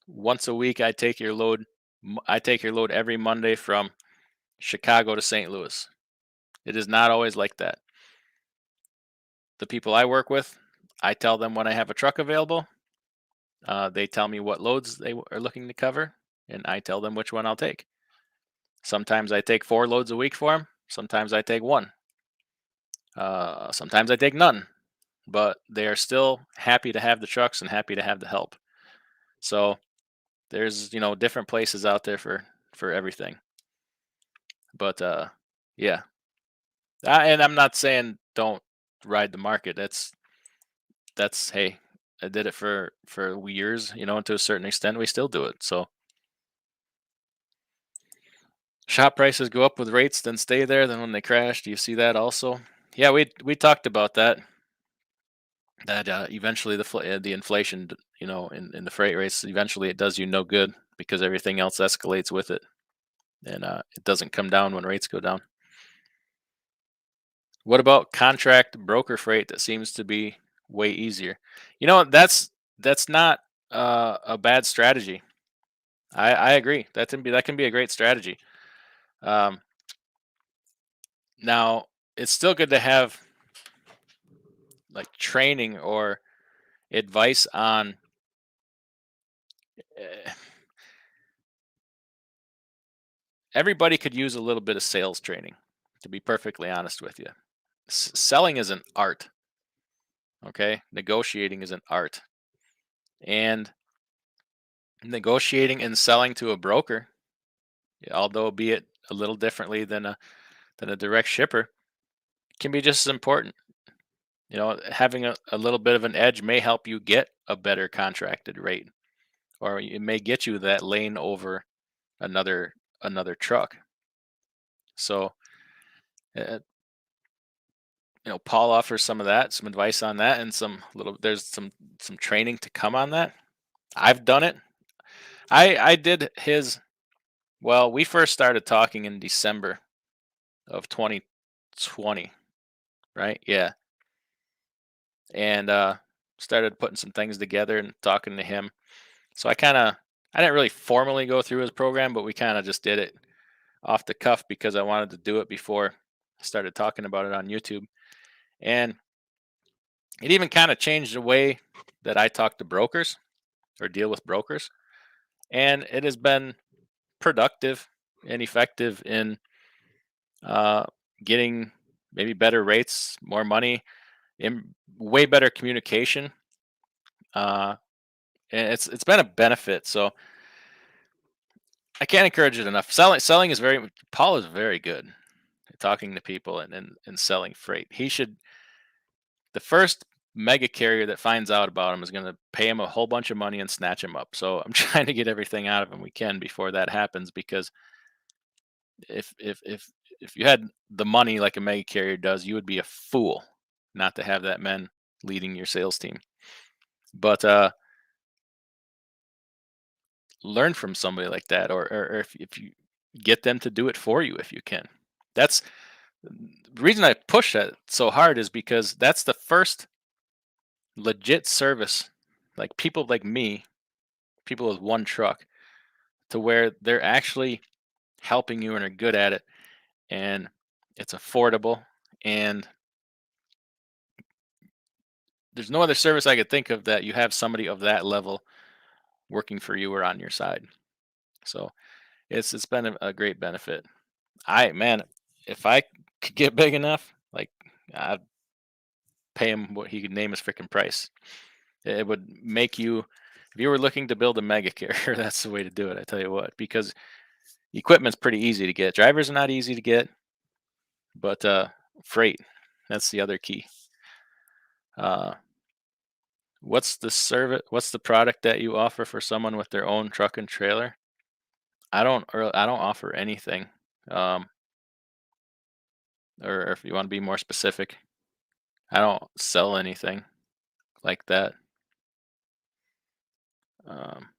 [SPEAKER 1] once a week I take your load. I take your load every Monday from Chicago to St. Louis. It is not always like that. The people I work with, I tell them when I have a truck available. They tell me what loads they are looking to cover, and I tell them which one I'll take. Sometimes I take 4 loads a week for them. Sometimes I take 1. Sometimes I take none. But they are still happy to have the trucks and happy to have the help. So there's different places out there for everything. But yeah, and I'm not saying don't ride the market. That's hey, I did it for years, and to a certain extent we still do it. So shop prices go up with rates, then stay there. Then when they crash, do you see that also? Yeah, we talked about that. That eventually the inflation, in the freight rates, eventually it does you no good because everything else escalates with it, and it doesn't come down when rates go down. What about contract broker freight that seems to be way easier? That's not a bad strategy. I agree. That can be a great strategy. Um, Now, it's still good to have like training or advice on. eh, Everybody could use a little bit of sales training, to be perfectly honest with you. Selling is an art, okay? Negotiating is an art. And negotiating and selling to a broker, although be it a little differently than a direct shipper, can be just as important. Having a little bit of an edge may help you get a better contracted rate, or it may get you that lane over another truck. So, uh, Paul offers some of that, some advice on that, and there's some training to come on that. I've done it. I did his. Well, we first started talking in December of 2020, right? Yeah, and started putting some things together and talking to him. So I didn't really formally go through his program, but we kind of just did it off the cuff because I wanted to do it before I started talking about it on YouTube. And it even kind of changed the way that I talk to brokers or deal with brokers. And it has been productive and effective in uh, getting maybe better rates, more money, and way better communication. Uh, and it's been a benefit. So I can't encourage it enough. Selling is Paul is very good at talking to people and selling freight. The first mega carrier that finds out about him is going to pay him a whole bunch of money and snatch him up. So I'm trying to get everything out of him we can before that happens, because if you had the money like a mega carrier does, you would be a fool not to have that man leading your sales team. But learn from somebody like that, or if you get them to do it for you if you can. That's the reason I push that so hard, is because that's the first legit service, like people like me, people with one truck, to where they're actually helping you and are good at it, and it's affordable, and there's no other service I could think of that you have somebody of that level working for you or on your side. So it's been a great benefit. Man, if I could get big enough, like, I'd pay him what he could name his freaking price. It would make you, if you were looking to build a mega carrier, that's the way to do it. I tell you what, because equipment's pretty easy to get. Drivers are not easy to get, but freight, that's the other key. Uh, what's the product that you offer for someone with their own truck and trailer? I don't offer anything. Um, or if you want to be more specific, I don't sell anything like that. Um,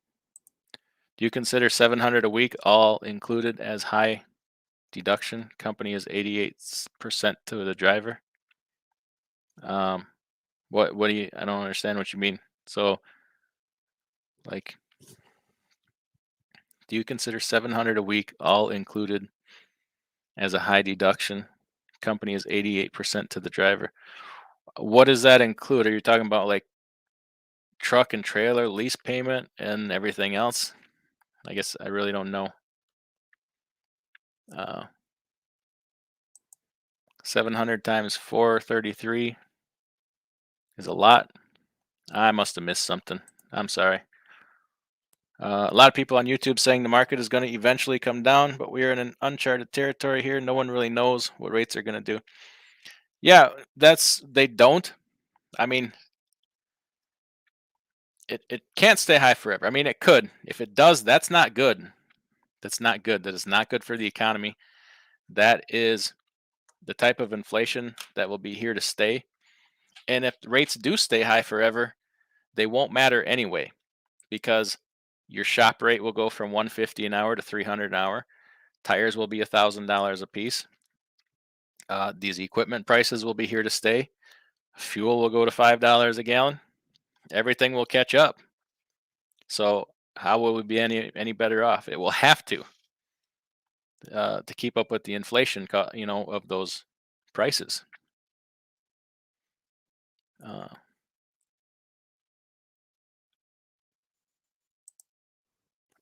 [SPEAKER 1] do you consider 700 a week all included as high deduction? Company is 88% to the driver. Um, what do you? I don't understand what you mean. So, like, do you consider 700 a week all included as a high deduction? Company is 88% to the driver. What does that include? Are you talking about like truck and trailer lease payment and everything else? I guess I really don't know. Uh, 700 times 433 is a lot. I must have missed something. I'm sorry. A lot of people on YouTube saying the market is going to eventually come down, but we are in an uncharted territory here. No one really knows what rates are going to do. Yeah, they don't. I mean, it can't stay high forever. I mean, it could. If it does, that's not good. That's not good. That is not good for the economy. That is the type of inflation that will be here to stay. And if rates do stay high forever, they won't matter anyway, because your shop rate will go from 150 an hour to 300 an hour. Tires will be $1,000 a piece. These equipment prices will be here to stay. Fuel will go to $5 a gallon. Everything will catch up. So how will we be any better off? It will have to keep up with the inflation, of those prices. Uh,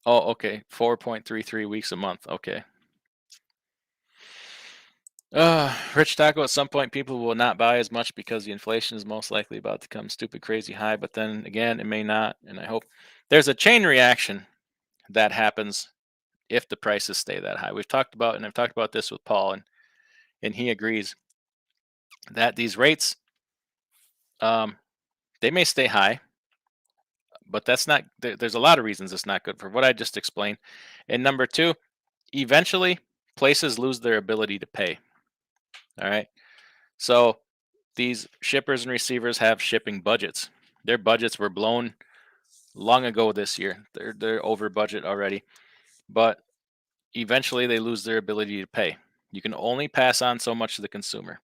[SPEAKER 1] oh, okay, 4.33 weeks a month. Okay. Rich Taco, at some point, people will not buy as much because the inflation is most likely about to come stupid crazy high. But then again, it may not. And I hope there's a chain reaction that happens if the prices stay that high. I've talked about this with Paul, and he agrees that these rates, um, they may stay high, but that's not, there's a lot of reasons it's not good for what I just explained. And number two, eventually places lose their ability to pay. All right. So these shippers and receivers have shipping budgets. Their budgets were blown long ago this year. They're over budget already, but eventually they lose their ability to pay. You can only pass on so much to the consumer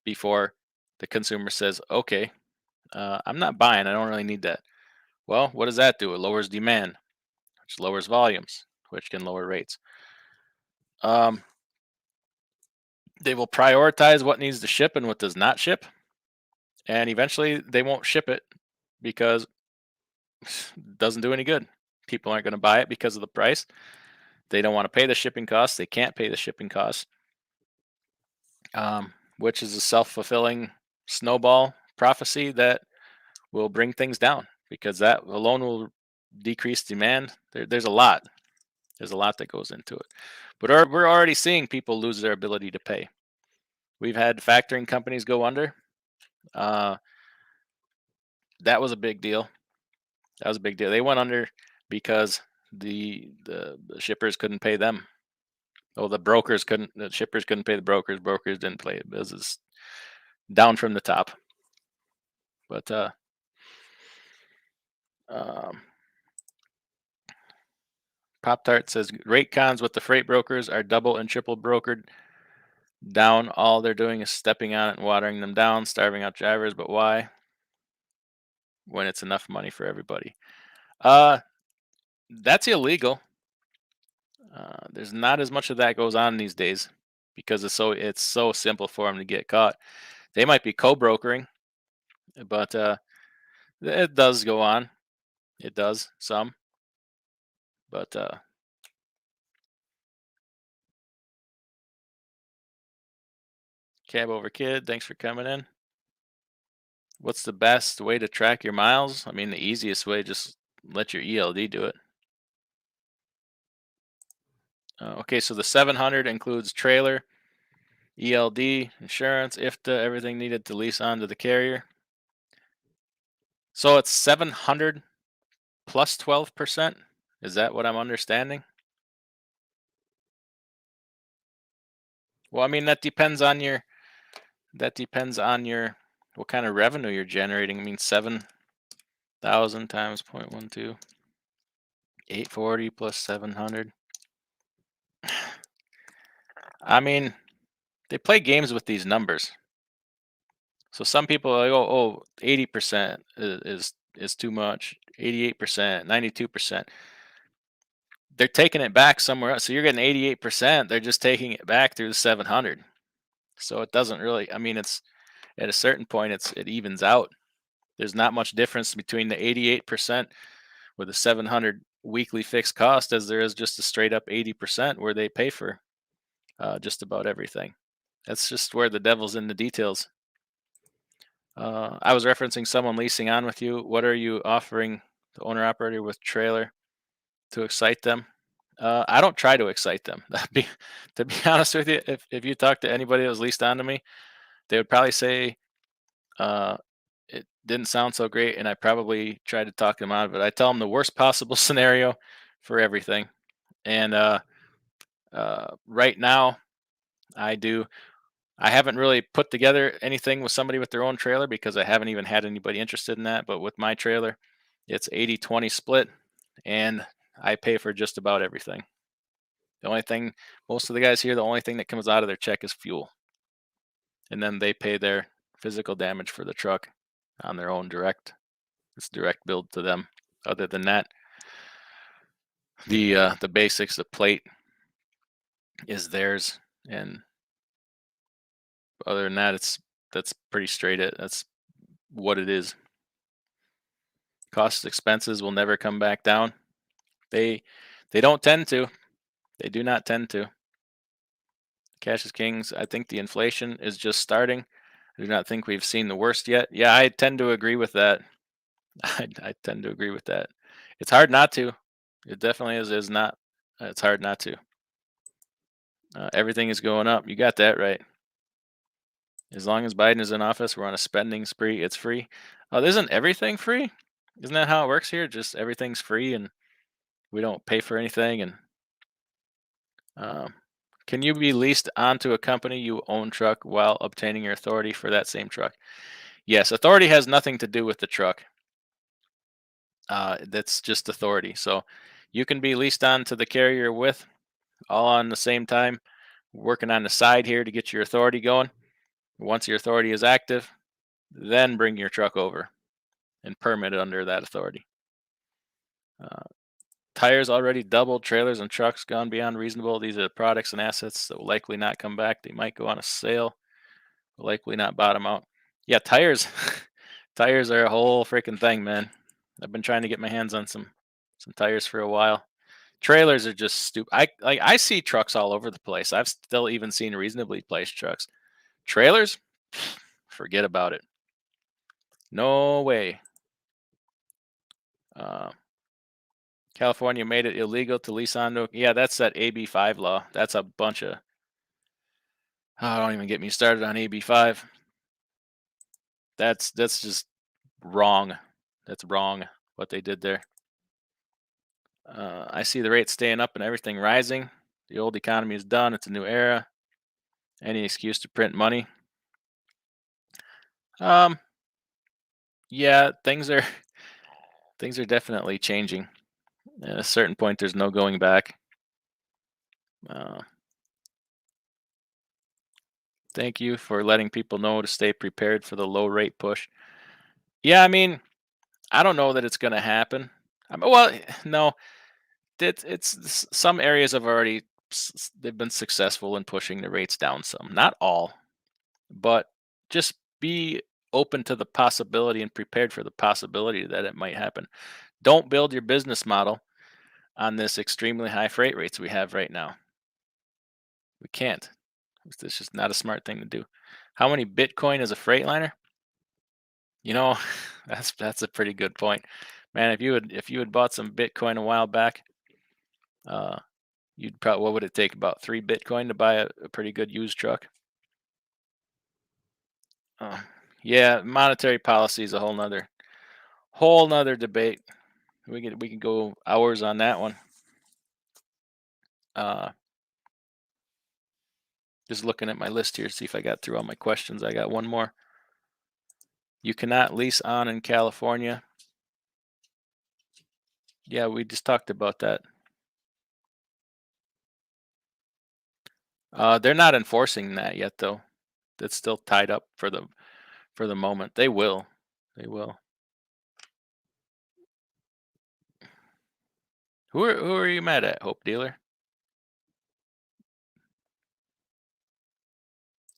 [SPEAKER 1] before the consumer says, "Okay, I'm not buying. I don't really need that." Well, what does that do? It lowers demand, which lowers volumes, which can lower rates. Um, they will prioritize what needs to ship and what does not ship, and eventually they won't ship it because it doesn't do any good. People aren't going to buy it because of the price. They don't want to pay the shipping costs. They can't pay the shipping costs, which is a self-fulfilling snowball prophecy that will bring things down because that alone will decrease demand. There's a lot. There's a lot that goes into it. But we're already seeing people lose their ability to pay. We've had factoring companies go under. Uh, that was a big deal. That was a big deal. They went under because the shippers couldn't pay them. Oh, the shippers couldn't pay the brokers. Brokers didn't pay it. Business down from the top. But um, Pop Tart says rate cons with the freight brokers are double and triple brokered down. All they're doing is stepping on it and watering them down, starving out drivers. But why? When it's enough money for everybody. Uh, that's illegal. There's not as much of that goes on these days because it's so simple for them to get caught. They might be co-brokering, but it does go on. It does some, but cab over kid. Thanks for coming in. What's the best way to track your miles? I mean, the easiest way, just let your ELD do it. Okay, so the 700 includes trailer, ELD, insurance, IFTA, everything needed to lease onto the carrier. So it's 700 plus 12%. Is that what I'm understanding? Well, I mean that depends on your what kind of revenue you're generating. I mean 7,000 times 0.12, 840 plus 700. I mean, they play games with these numbers. So some people are like, oh, 80% is too much, 88%, 92%. They're taking it back somewhere else. So you're getting 88%. They're just taking it back through the 700. So it doesn't really, I mean, it's at a certain point, it evens out. There's not much difference between the 88% with a 700 weekly fixed cost as there is just a straight up 80% where they pay for just about everything. That's just where the devil's in the details. I was referencing someone leasing on with you. What are you offering the owner operator with trailer to excite them? I don't try to excite them. To be honest with you, if you talk to anybody that was leased on to me, they would probably say uh, it didn't sound so great, and I probably tried to talk them out of it. I tell them the worst possible scenario for everything, and right now I do. I haven't really put together anything with somebody with their own trailer because I haven't even had anybody interested in that. But with my trailer, it's 80-20 split, and I pay for just about everything. The only thing, most of the guys here, the only thing that comes out of their check is fuel. And then they pay their physical damage for the truck on their own direct. It's direct billed to them. Other than that, The basics, the plate is theirs, and other than that, that's pretty straight. That's what it is. Costs expenses will never come back down. They they don't tend to. They do not tend to. Cash is kings. I think the inflation is just starting. I do not think we've seen the worst yet. Yeah, I tend to agree with that. I tend to agree with that. It's hard not to. It definitely is not. It's hard not to. Everything is going up. You got that right. As long as Biden is in office, we're on a spending spree. It's free. Oh, isn't everything free? Isn't that how it works here? Just everything's free and we don't pay for anything. And um, can you be leased onto a company you own truck while obtaining your authority for that same truck? Yes, authority has nothing to do with the truck. That's just authority. So you can be leased on to the carrier you're with all on the same time, working on the side here to get your authority going. Once your authority is active, then bring your truck over and permit it under that authority. Uh, Tires already doubled, trailers and trucks gone beyond reasonable. These are products and assets that will likely not come back. They might go on a sale, will likely not bottom out. Yeah, tires. Tires are a whole freaking thing, man. I've been trying to get my hands on some tires for a while. Trailers are just stupid. I see trucks all over the place. I've still even seen reasonably priced trucks. Trailers, forget about it. No way. Uh, California made it illegal to lease onto. Yeah, that's that AB5 law. That's a bunch of. Oh, don't even get me started on AB5. That's just wrong. That's wrong what they did there. I see the rate staying up and everything rising. The old economy is done. It's a new era. Any excuse to print money. Um, yeah, things are definitely changing. At a certain point, there's no going back. Uh, Thank you for letting people know to stay prepared for the low rate push. Yeah, I mean, I don't know that it's going to happen. Well, no, some areas have already they've been successful in pushing the rates down some. Not all, but just be open to the possibility and prepared for the possibility that it might happen. Don't build your business model on this extremely high freight rates we have right now. We can't. It's just not a smart thing to do. How many Bitcoin is a Freightliner? You know, that's a pretty good point, man. If you had bought some Bitcoin a while back, uh, you'd probably what would it take about 3 Bitcoin to buy a pretty good used truck? Uh, yeah, monetary policy is a whole nother debate. We could go hours on that one. Uh, just looking at my list here, see if I got through all my questions. I got one more. You cannot lease on in California. Yeah, we just talked about that. They're not enforcing that yet, though. That's still tied up for the moment. They will. They will. Who are you mad at, Hope Dealer?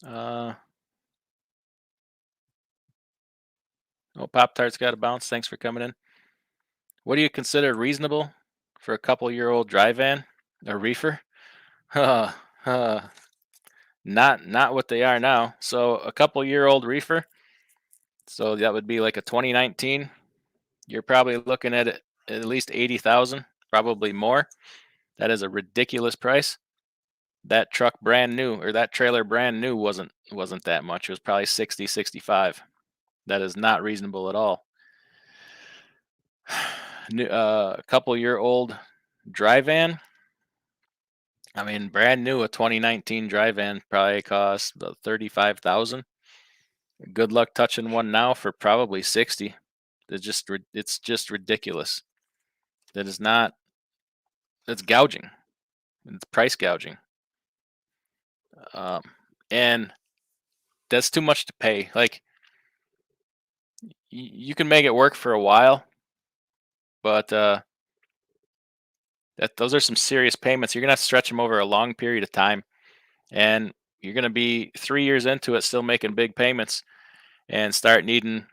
[SPEAKER 1] Uh, oh, Pop Tart's got a bounce. Thanks for coming in. What do you consider reasonable for a couple-year-old dry van, a reefer? Uh, uh, not what they are now. So a couple-year-old reefer. So that would be like a 2019. You're probably looking at least 80,000, probably more. That is a ridiculous price. That truck brand new or that trailer brand new wasn't that much. It was probably 60, 65. That is not reasonable at all. A couple-year old dry van. I mean, brand new, a 2019 dry van probably costs about 35,000. Good luck touching one now for probably 60. It's just ridiculous. That is not. It's gouging. It's price gouging. Um, and that's too much to pay. Like you can make it work for a while, but those are some serious payments. You're gonna have to stretch them over a long period of time, and you're gonna be 3 years into it, still making big payments, and start needing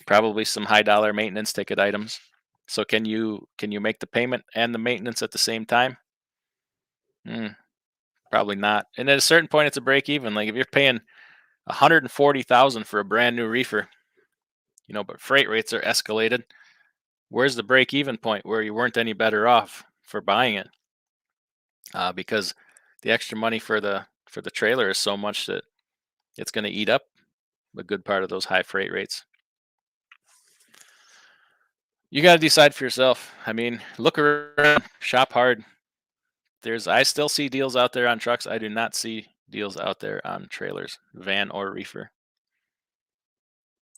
[SPEAKER 1] probably some high dollar maintenance ticket items. So can you make the payment and the maintenance at the same time? Mm, probably not. And at a certain point, it's a break even. Like if you're paying 140,000 for a brand new reefer, but freight rates are escalated. Where's the break even point where you weren't any better off for buying it? Because the extra money for the trailer is so much that it's going to eat up a good part of those high freight rates. You got to decide for yourself. I mean, look around, shop hard. I still see deals out there on trucks. I do not see deals out there on trailers, van or reefer.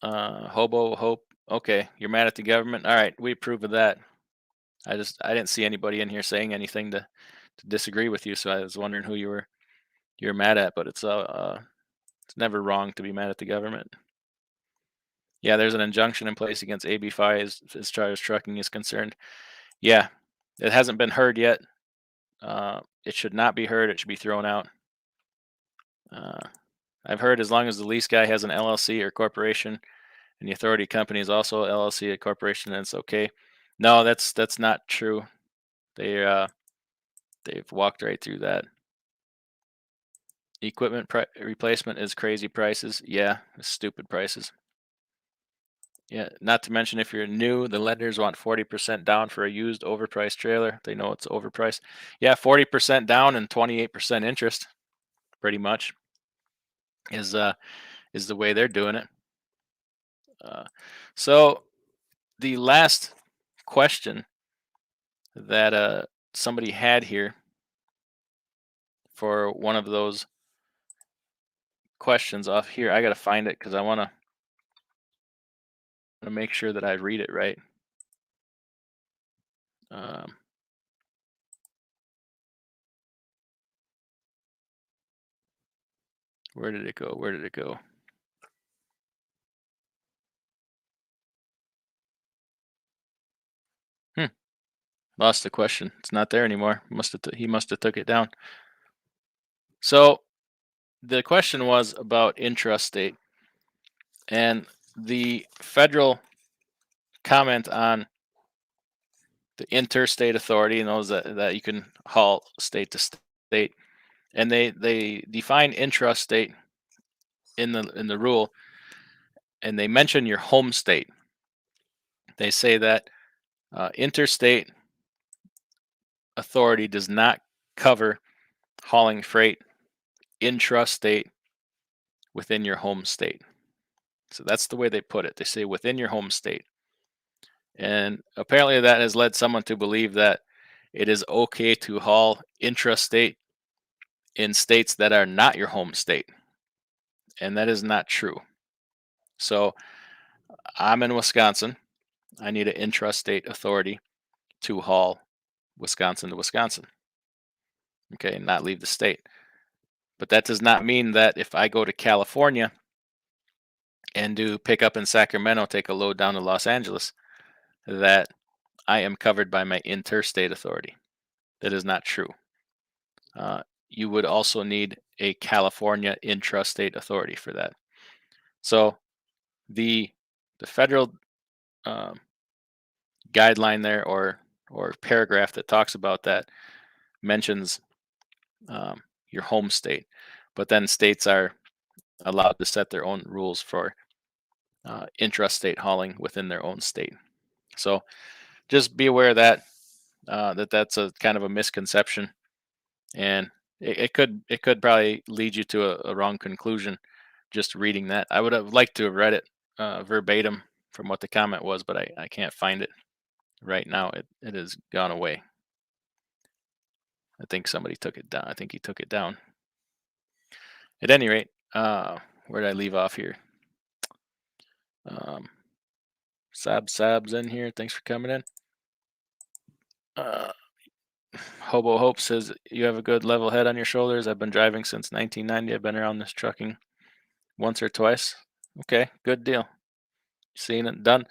[SPEAKER 1] Hobo hope. Okay, you're mad at the government. All right, we approve of that. I didn't see anybody in here saying anything to disagree with you, so I was wondering who you're mad at. But it's never wrong to be mad at the government. Yeah, there's an injunction in place against AB5 as far as trucking is concerned. Yeah, it hasn't been heard yet. It should not be heard. It should be thrown out. Uh, I've heard as long as the lease guy has an LLC or corporation, and the authority company is also LLC or corporation, then it's okay. No, that's not true. They've walked right through that. Equipment replacement is crazy prices. Yeah, it's stupid prices. Yeah, not to mention if you're new, the lenders want 40% down for a used overpriced trailer. They know it's overpriced. Yeah, 40% down and 28% interest, pretty much, is uh is the way they're doing it. Uh, so the last question that somebody had here for one of those questions off here, I gotta find it because I wanna make sure that I read it right. Um, where did it go? Where did it go? Hmm, lost the question. It's not there anymore. He must have took it down. So the question was about intrastate, and the federal comment on the interstate authority knows that you can haul state to state, and they define intrastate in the rule, and they mention your home state. They say that interstate authority does not cover hauling freight intrastate within your home state. So that's the way they put it. They say within your home state. And apparently that has led someone to believe that it is okay to haul intrastate in states that are not your home state. And that is not true. So I'm in Wisconsin. I need an intrastate authority to haul Wisconsin to Wisconsin. Okay, and not leave the state. But that does not mean that if I go to California and do pick up in Sacramento, take a load down to Los Angeles, that I am covered by my interstate authority. That is not true. You would also need a California intrastate authority for that. So the federal um, guideline there, or paragraph that talks about that, mentions your home state, but then states are allowed to set their own rules for intrastate hauling within their own state. So just be aware of that that's a kind of a misconception, and it could probably lead you to a wrong conclusion just reading that. I would have liked to have read it verbatim from what the comment was, but I can't find it right now. It has gone away. I think somebody took it down. I think he took it down. At any rate, where did I leave off here? Um, Sab's in here. Thanks for coming in. Uh, Hobo Hope says you have a good level head on your shoulders. I've been driving since 1990. I've been around this trucking once or twice. Okay, good deal. Seen it done.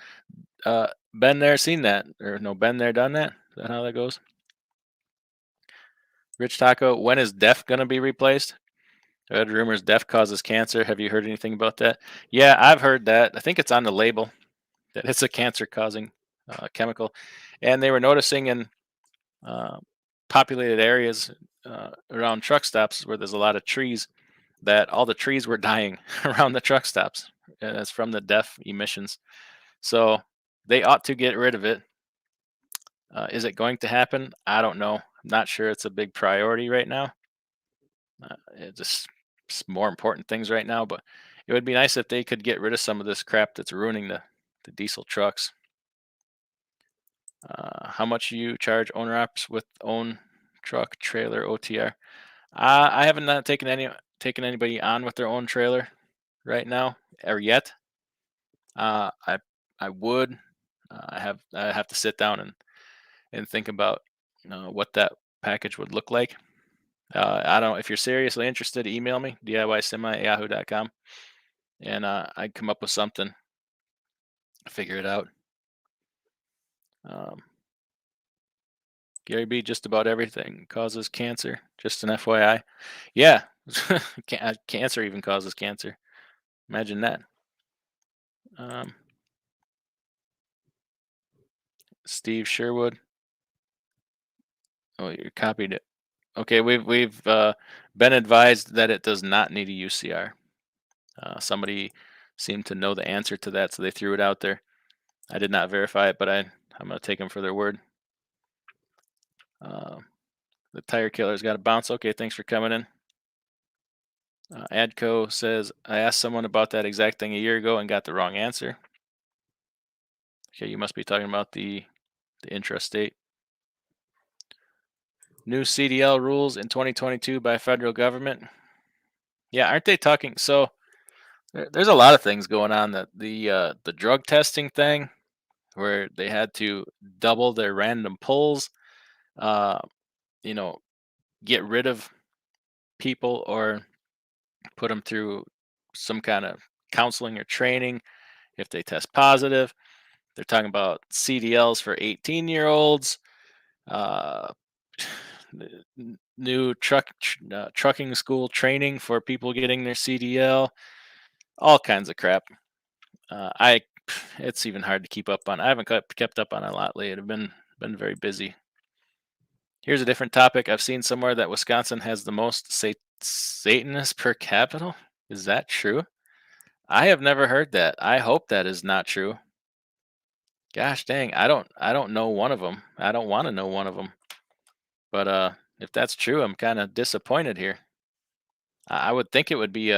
[SPEAKER 1] Been there, seen that, or no? Been there, done that. Is that how that goes? Rich Taco, when is deaf going to be replaced? I heard rumors deaf causes cancer. Have you heard anything about that? Yeah, I've heard that. I think it's on the label that it's a cancer-causing chemical, and they were noticing in uh, populated areas around truck stops where there's a lot of trees that all the trees were dying around the truck stops, and it's from the DEF emissions. So they ought to get rid of it. Is it going to happen? I don't know. I'm not sure it's a big priority right now. It's more important things right now, but it would be nice if they could get rid of some of this crap that's ruining the diesel trucks. How much you charge owner ops with own truck, trailer, OTR? I haven't not taken anybody on with their own trailer right now or yet. I would. I have to sit down and think about what that package would look like. I don't. If you're seriously interested, email me diysemi@yahoo.com, and I'd come up with something. Figure it out. Um, Gary B, just about everything causes cancer. Just an FYI. Yeah, cancer even causes cancer. Imagine that. Um, Steve Sherwood. Oh, you copied it. Okay, we've been advised that it does not need a UCR. Somebody seemed to know the answer to that, so they threw it out there. I did not verify it, but I'm gonna take them for their word. Uh, the tire killer's got to bounce. Okay, thanks for coming in. Adco says I asked someone about that exact thing a year ago and got the wrong answer. Okay, you must be talking about the intrastate. New CDL rules in 2022 by federal government. Yeah, aren't they talking? So there's a lot of things going on. That the drug testing thing, where they had to double their random pulls, uh, you know, get rid of people or put them through some kind of counseling or training if they test positive. They're talking about CDLs for 18-year-olds, uh, new trucking school training for people getting their CDL, all kinds of crap. I It's even hard to keep up on. I haven't kept up on a lot lately. I've been very busy. Here's a different topic. I've seen somewhere that Wisconsin has the most Satanists per capita. Is that true? I have never heard that. I hope that is not true. Gosh dang, I don't know one of them. I don't want to know one of them. But if that's true, I'm kind of disappointed here. I would think it would be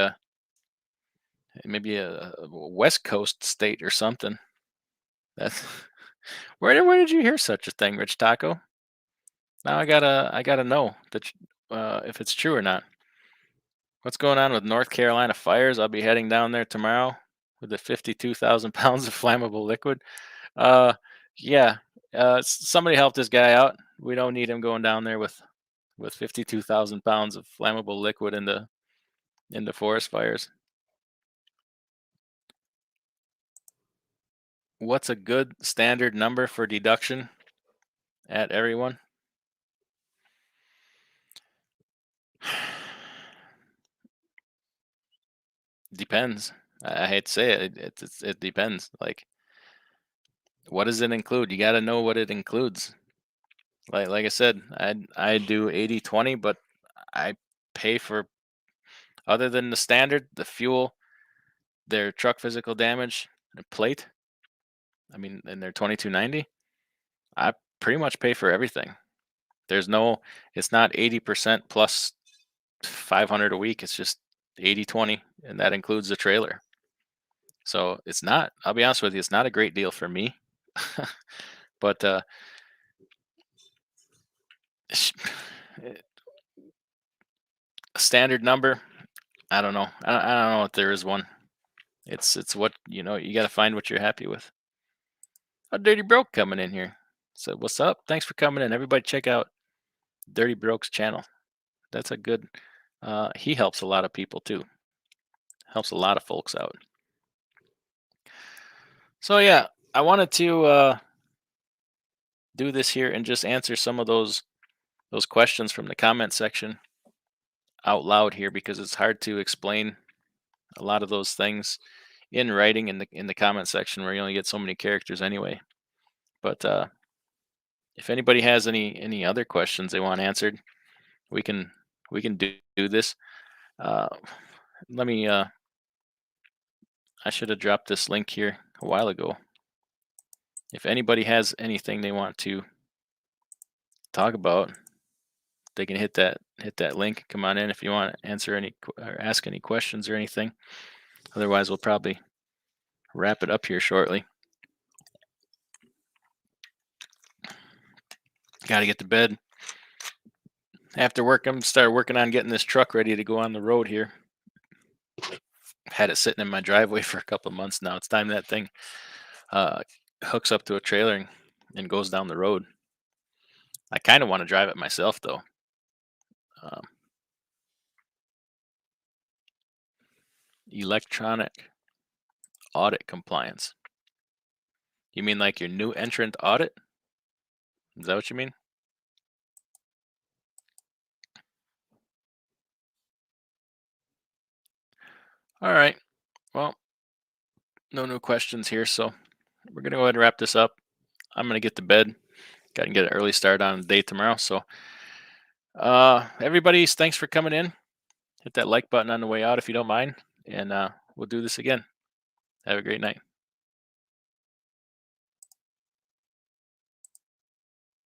[SPEAKER 1] maybe a West Coast state or something. That's where did you hear such a thing, Rich Taco? Now I gotta know that if it's true or not. What's going on with North Carolina fires? I'll be heading down there tomorrow with the 52,000 pounds of flammable liquid. Uh, yeah. Somebody help this guy out. We don't need him going down there with 52,000 pounds of flammable liquid into forest fires. What's a good standard number for deduction at everyone? Depends. I hate to say it. It depends. Like, what does it include? You got to know what it includes. Like I said, I do 80/20, but I pay for, other than the standard, the fuel, their truck physical damage, the plate. I mean, and their 2290. I pretty much pay for everything. There's no, it's not 80% plus 500 a week. It's just 80/20, and that includes the trailer. So it's not, I'll be honest with you, it's not a great deal for me. But sh- a standard number, I don't know. I don't know if there is one. It's what, you got to find what you're happy with. A Dirty Broke coming in here. So what's up? Thanks for coming in. Everybody check out Dirty Broke's channel. That's a good, he helps a lot of people too. Helps a lot of folks out. So yeah, I wanted to do this here and just answer some of those those questions from the comment section out loud here, because it's hard to explain a lot of those things in writing in the comment section where you only get so many characters anyway. But if anybody has any other questions they want answered, we can do this. Uh, let me. I should have dropped this link here a while ago. If anybody has anything they want to talk about, they can hit that link. Come on in if you want to answer any or ask any questions or anything. Otherwise, we'll probably wrap it up here shortly. Got to get to bed. After work, I'm start working on getting this truck ready to go on the road here. Had it sitting in my driveway for a couple of months now. It's time that thing hooks up to a trailer and goes down the road. I kind of want to drive it myself though. Um, electronic audit compliance. You mean like your new entrant audit? Is that what you mean? All right. Well, no new questions here, so we're gonna go ahead and wrap this up. I'm gonna get to bed. Got to get an early start on the day tomorrow. So, everybody, thanks for coming in. Hit that like button on the way out if you don't mind, and we'll do this again. Have a great night.